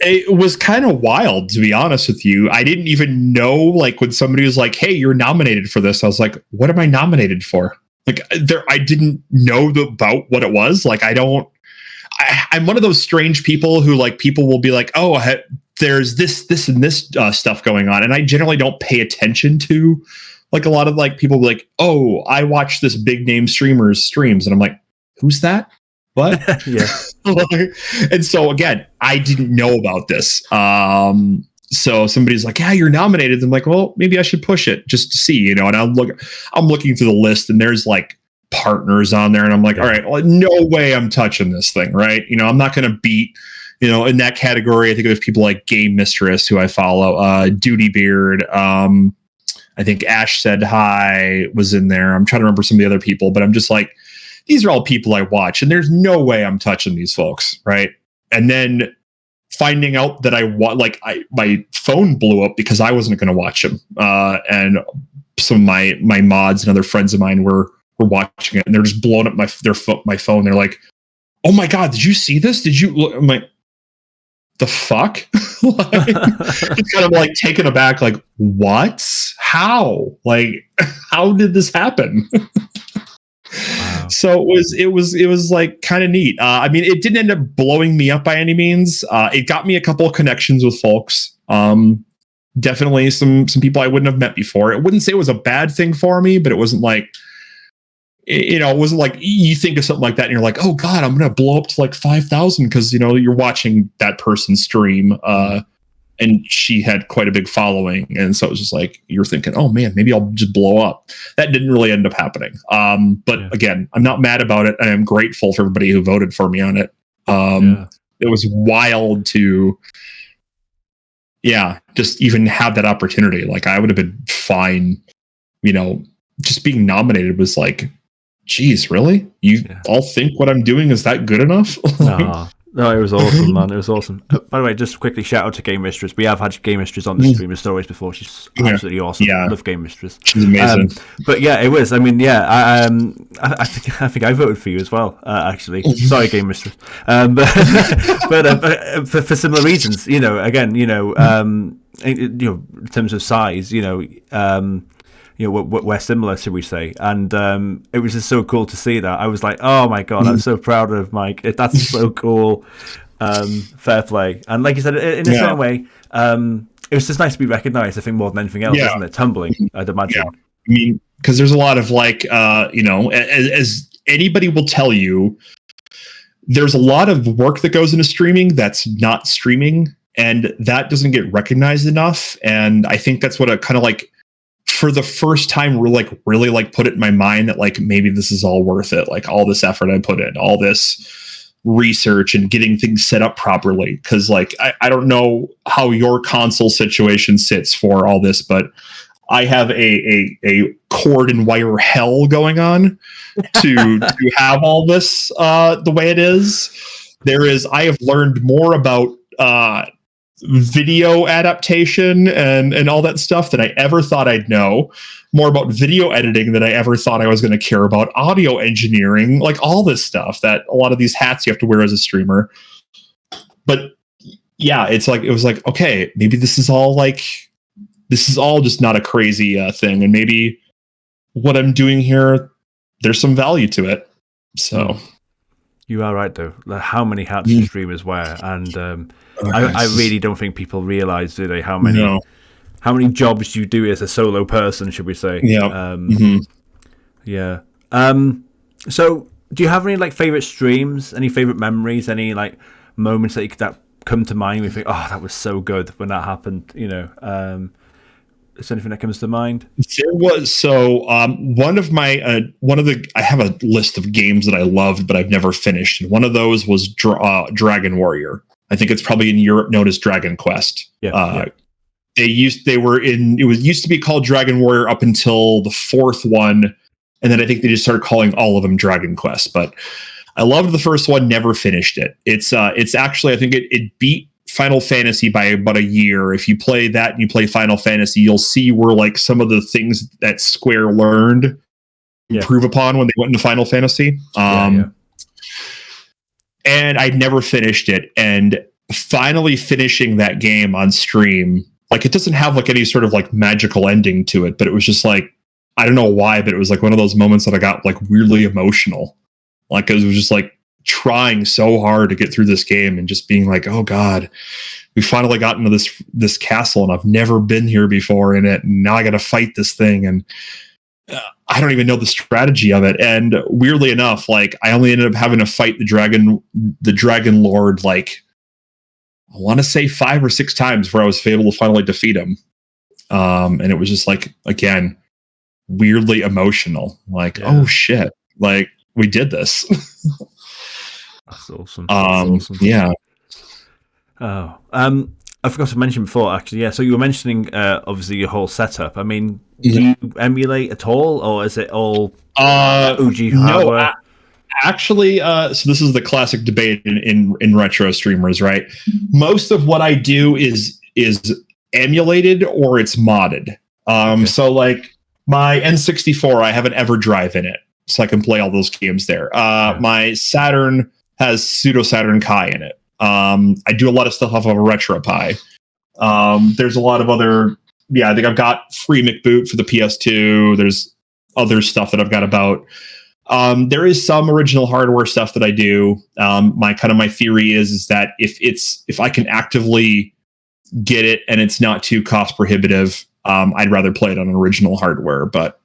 It was kind of wild, to be honest with you. I didn't even know, when somebody was like, hey, you're nominated for this. I was like, what am I nominated for? I didn't know about what it was. I'm one of those strange people who, people will be like, oh, there's this and this stuff going on. And I generally don't pay attention to, a lot of, people be like, oh, I watch this big name streamer's streams. And I'm like, who's that? What? Yeah. And so again, I didn't know about this. So somebody's like, yeah, you're nominated. I'm like, well, maybe I should push it just to see, and I'm looking through the list and there's partners on there. And I'm like, all right, well, no way I'm touching this thing. Right. I'm not going to beat, in that category. I think there's people like Game Mistress, who I follow, Duty Beard. I think Ash Said Hi was in there. I'm trying to remember some of the other people, but I'm just like, these are all people I watch, and there's no way I'm touching these folks, right? And then finding out that my phone blew up because I wasn't going to watch them, and some of my mods and other friends of mine were watching it, and they're just blowing up my phone. They're like, "Oh my god, did you see this? Did you look?" I'm like, "The fuck?" It's kind of taken aback, what? How? How did this happen? Wow. So it was like kind of neat. I mean, it didn't end up blowing me up by any means. It got me a couple of connections with folks. Definitely some people I wouldn't have met before. I wouldn't say it was a bad thing for me, but it wasn't like, it wasn't like you think of something like that and you're like, oh God, I'm going to blow up to like 5,000 because, you're watching that person stream. And she had quite a big following. And so it was just like, you're thinking, oh man, maybe I'll just blow up. That didn't really end up happening. But again, I'm not mad about it. I am grateful for everybody who voted for me on it. It was wild to, just even have that opportunity. Like I would have been fine, just being nominated was like, geez, really? You all think what I'm doing is that good enough? No, it was awesome, man. It was awesome. By the way, just quickly shout out to Game Mistress. We have had Game Mistress on the Streamer Stories before. She's absolutely awesome. I love Game Mistress. She's amazing. But yeah, it was. I mean, I think I voted for you as well. Actually, sorry, Game Mistress. But for similar reasons. Again, in terms of size, we're similar, should we say? And it was just so cool to see that. I was like, oh my God, I'm so proud of Mike. That's so cool. Fair play. And like you said, in a certain way, it was just nice to be recognized, I think, more than anything else, isn't it? Tumbling, I'd imagine. Yeah. I mean, because there's a lot of like, as anybody will tell you, there's a lot of work that goes into streaming that's not streaming, and that doesn't get recognized enough. And I think that's what I kind of like, for the first time, really put it in my mind that like maybe this is all worth it. Like all this effort I put in, all this research and getting things set up properly. Because like I don't know how your console situation sits for all this, but I have a cord and wire hell going on to have all this the way it is. I have learned more about video adaptation and all that stuff than I ever thought I'd know. More about video editing than I ever thought I was going to care about. Audio engineering, like all this stuff that a lot of these hats you have to wear as a streamer. But yeah, it was like, okay, maybe this is all just not a crazy thing, and maybe what I'm doing here, there's some value to it. So you are right though. Like, how many hats do streamers wear? And I really don't think people realize, do they, how many jobs you do as a solo person, should we say? Yeah. So do you have any like favorite streams, any favorite memories, any like moments that come to mind where you think, oh, that was so good when that happened? Is there anything that comes to mind? There was one of I have a list of games that I loved but I've never finished, and one of those was Dragon Warrior. I think it's probably in Europe known as Dragon Quest. It used to be called Dragon Warrior up until the fourth one, and then I think they just started calling all of them Dragon Quest. But I loved the first one, never finished it. It's actually, I think it beat Final Fantasy by about a year. If you play that and you play Final Fantasy, you'll see where like some of the things that Square learned improve upon when they went into Final Fantasy. And I never finished it. And finally finishing that game on stream, like it doesn't have like any sort of like magical ending to it, but it was just like, I don't know why, but it was like one of those moments that I got like weirdly emotional. Like it was just like trying so hard to get through this game and just being like, oh God, we finally got into this castle and I've never been here before in it. And now I got to fight this thing. And I don't even know the strategy of it. And weirdly enough, like I only ended up having to fight the dragon lord, like I want to say 5 or 6 times before I was able to finally defeat him. And it was just like, again, weirdly emotional. Like, oh shit, like we did this. That's awesome. Yeah. Oh, I forgot to mention before, actually. Yeah, so you were mentioning obviously your whole setup. I mean, do you emulate at all, or is it all OG hardware? No, actually, so this is the classic debate in retro streamers, right? Most of what I do is emulated or it's modded. So like my N64, I have an EverDrive in it, so I can play all those games there. My Saturn has Pseudo Saturn Kai in it. I do a lot of stuff off of a RetroPie. There's a lot of other, I think I've got Free McBoot for the PS2. There's other stuff that I've got about. There is some original hardware stuff that I do. My theory is that if I can actively get it and it's not too cost prohibitive, I'd rather play it on original hardware. But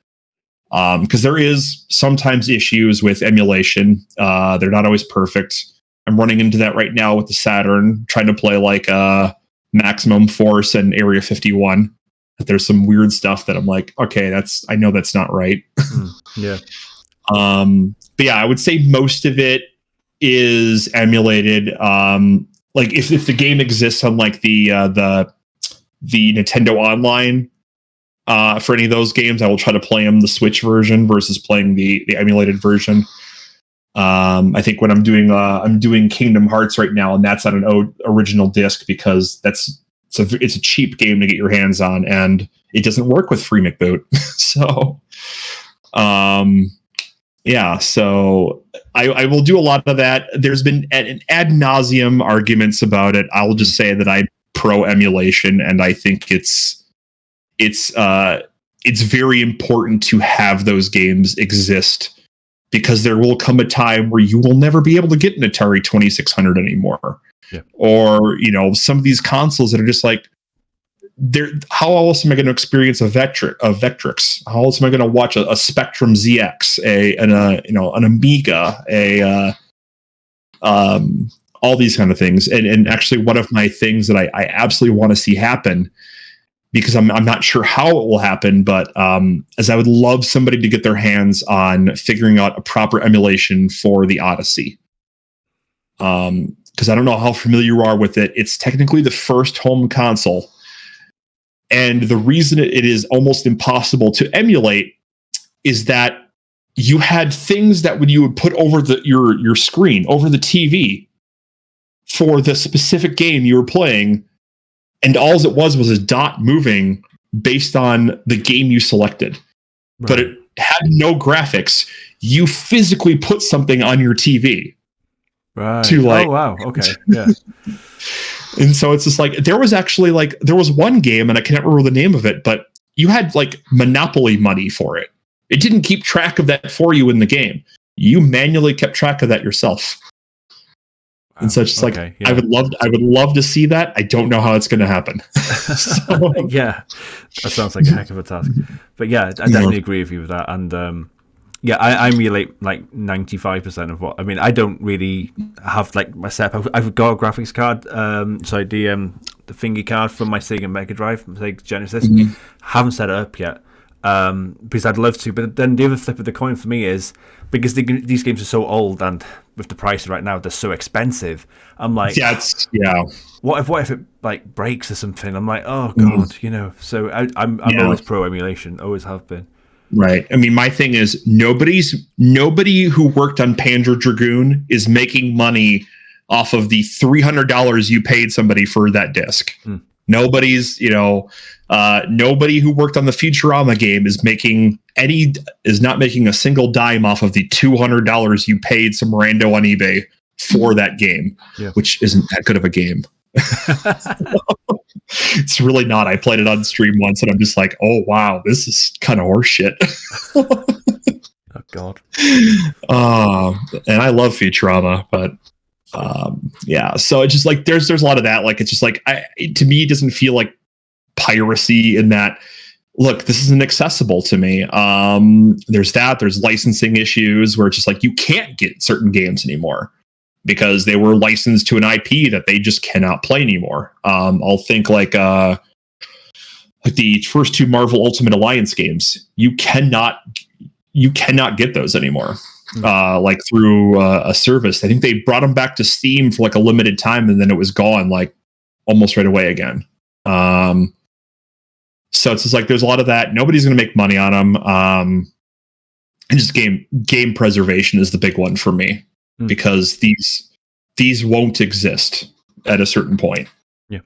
because there is sometimes issues with emulation, they're not always perfect. I'm running into that right now with the Saturn, trying to play like Maximum Force and Area 51. There's some weird stuff that I'm like, okay, I know that's not right. Yeah. But yeah, I would say most of it is emulated. Like if the game exists on like the Nintendo Online, for any of those games, I will try to play them the Switch version versus playing the emulated version. I think when I'm doing Kingdom Hearts right now, and that's on an original disc because it's a cheap game to get your hands on, and it doesn't work with Free McBoot. So, yeah, so I will do a lot of that. There's been ad nauseum arguments about it. I will just say that I'm pro emulation, and I think it's very important to have those games exist, because there will come a time where you will never be able to get an Atari 2600 anymore. Yeah. Or, some of these consoles that are just like, how else am I going to experience a Vectrix? How else am I going to watch a Spectrum ZX, an Amiga, all these kind of things. And actually one of my things that I absolutely want to see happen, because I'm not sure how it will happen, but as I would love somebody to get their hands on figuring out a proper emulation for the Odyssey. Because I don't know how familiar you are with it. It's technically the first home console. And the reason it is almost impossible to emulate is that you had things that when you would put over your screen, over the TV, for the specific game you were playing, and all it was a dot moving based on the game you selected. Right. But it had no graphics. You physically put something on your TV. Right. Oh, wow. Okay. Yeah. And so it's just like, there was one game, and I can't remember the name of it, but you had like Monopoly money for it. It didn't keep track of that for you in the game. You manually kept track of that yourself. And so it's just yeah. I would love to see that. I don't know how it's going to happen. So, yeah, that sounds like a heck of a task. But yeah, I definitely agree with you with that. And yeah, I emulate like 95% of what. I mean, I don't really have like my setup. I've got a graphics card. The thingy card from my Sega Mega Drive, Sega Genesis. Mm-hmm. Haven't set it up yet. Because I'd love to, but then the other flip of the coin for me is, because these games are so old, and with the prices right now, they're so expensive. I'm like, what if it like breaks or something? I'm like, oh god, So I'm always pro emulation, always have been. Right. I mean, my thing is nobody who worked on Panzer Dragoon is making money off of the $300 you paid somebody for that disc. Nobody's, nobody who worked on the Futurama game is not making a single dime off of the $200 you paid some rando on eBay for that game, which isn't that good of a game. It's really not. I played it on stream once, and I'm just like, oh wow, this is kind of horseshit. Oh god. And I love Futurama, but. Yeah, so it's just like there's a lot of that. Like, it's just like to me, it doesn't feel like piracy in that. Look, this isn't accessible to me. There's licensing issues where it's just like you can't get certain games anymore because they were licensed to an IP that they just cannot play anymore. I'll think like the first two Marvel Ultimate Alliance games. You cannot get those anymore. Like through a service. I think they brought them back to Steam for like a limited time, and then it was gone like almost right away again. So it's just like there's a lot of that. Nobody's going to make money on them. And just game preservation is the big one for me, because these won't exist at a certain point. Yeah,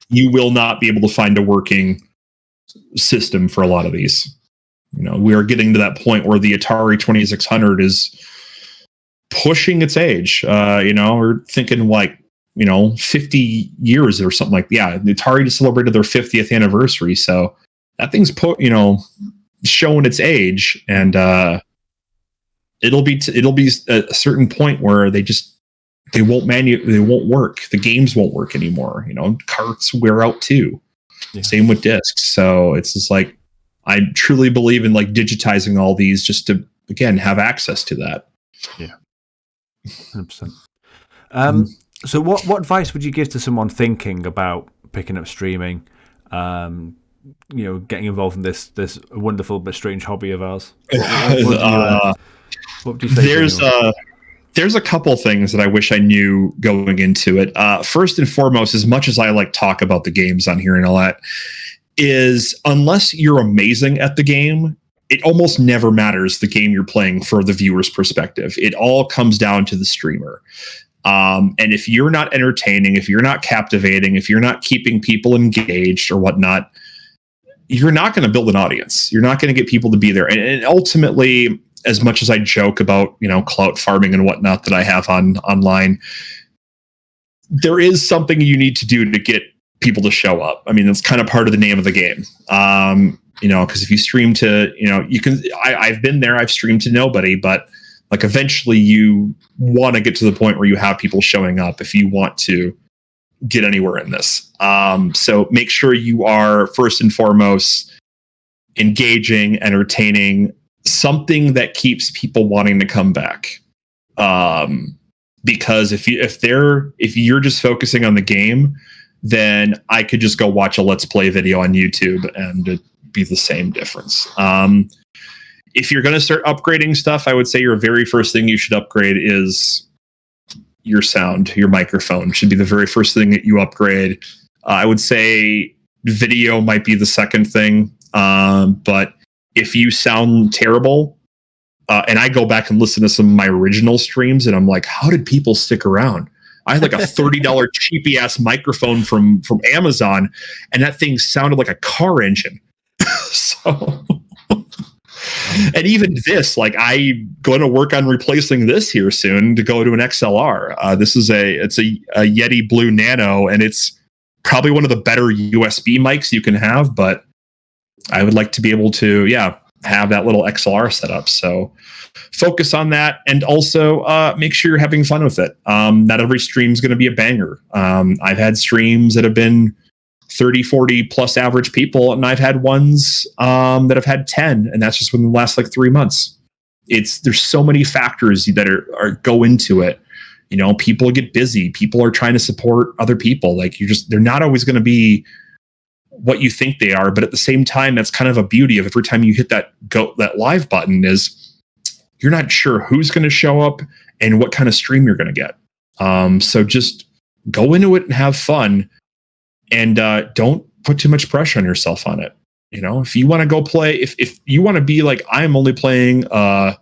you will not be able to find a working system for a lot of these. We are getting to that point where the Atari 2600 is pushing its age. We're thinking like, 50 years or something like that. Yeah, the Atari just celebrated their 50th anniversary. So that thing's showing its age. And it'll be a certain point where they won't work. The games won't work anymore. Carts wear out too. Yeah. Same with discs. So it's just like, I truly believe in like digitizing all these just to, again, have access to that. Yeah. 100%. So what advice would you give to someone thinking about picking up streaming, getting involved in this wonderful but strange hobby of ours? What would you say? There's a couple things that I wish I knew going into it. First and foremost, as much as I like talk about the games on here and all that, is unless you're amazing at the game, it almost never matters the game you're playing for the viewer's perspective. It all comes down to the streamer. And if you're not entertaining, if you're not captivating, if you're not keeping people engaged or whatnot, you're not going to build an audience. You're not going to get people to be there. And ultimately, as much as I joke about, clout farming and whatnot that I have online, there is something you need to do to get people to show up. I mean, that's kind of part of the name of the game. Because if you stream to, you can, I've been there, I've streamed to nobody, but like eventually you want to get to the point where you have people showing up if you want to get anywhere in this. So make sure you are first and foremost engaging, entertaining, something that keeps people wanting to come back. Because if you're just focusing on the game, then I could just go watch a Let's Play video on YouTube and it'd be the same difference. If you're going to start upgrading stuff, I would say your very first thing you should upgrade is your sound. Your microphone should be the very first thing that you upgrade. I would say video might be the second thing. But if you sound terrible, and I go back and listen to some of my original streams and I'm like, how did people stick around? I had like a $30 cheapy ass microphone from Amazon, and that thing sounded like a car engine. So, and even this, like, I'm going to work on replacing this here soon to go to an XLR. This is it's a Yeti Blue Nano, and it's probably one of the better USB mics you can have, but I would like to be able to, have that little XLR setup. So focus on that, and also make sure you're having fun with it. Not every stream is going to be a banger. I've had streams that have been 30, 40 plus average people, and I've had ones that have had 10, and that's just within the last like 3 months. There's so many factors that are go into it. People get busy. People are trying to support other people. Like, they're not always going to be what you think they are, but at the same time, that's kind of a beauty of every time you hit that live button is you're not sure who's going to show up and what kind of stream you're going to get. So just go into it and have fun, and don't put too much pressure on yourself on it. If you want to go play, if you want to be like, I'm only playing Dead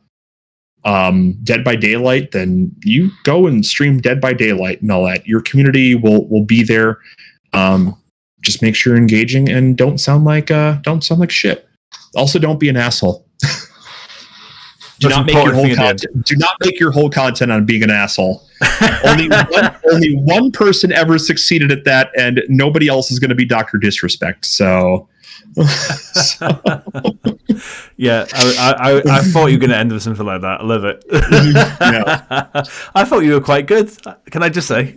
by Daylight, then you go and stream Dead by Daylight and all that. Your community will be there. Just make sure you're engaging and don't sound like shit. Also, don't be an asshole. Do not make your whole content on being an asshole. only one person ever succeeded at that, and nobody else is going to be Dr. Disrespect. So. Yeah, I thought you were going to end with something like that. I love it. Yeah. I thought you were quite good. Can I just say?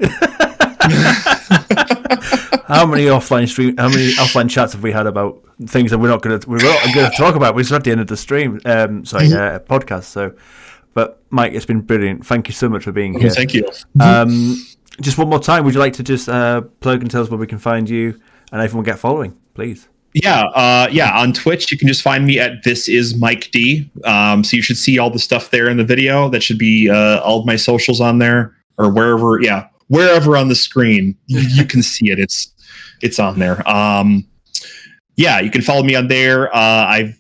How many offline chats have we had about things that we're not going to talk about? We're just at the end of the stream. Podcast. So, but Mike, it's been brilliant. Thank you so much for being here. Thank you. Just one more time, would you like to just plug and tell us where we can find you and everyone get following, please? Yeah. On Twitch, you can just find me at ThisIsMikeD. So you should see all the stuff there in the video. That should be all of my socials on there, or wherever. Yeah, wherever on the screen you can see it. It's on there. You can follow me on there. I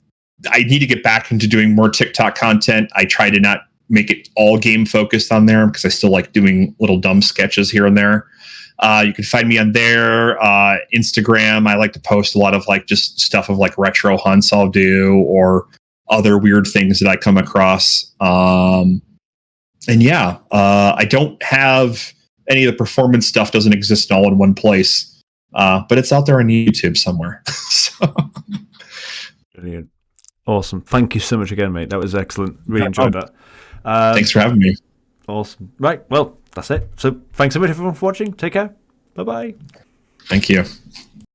need to get back into doing more TikTok content. I try to not make it all game focused on there because I still like doing little dumb sketches here and there. You can find me on there. Instagram, I like to post a lot of like just stuff of like retro hunts I'll do, or other weird things that I come across. I don't have any of the performance stuff, doesn't exist all in one place, but it's out there on YouTube somewhere. Brilliant. Awesome. Thank you so much again, mate. That was excellent. Really enjoyed that. Thanks for having me. Awesome. Right. Well, that's it. So thanks so much everyone for watching. Take care. Bye bye. Thank you.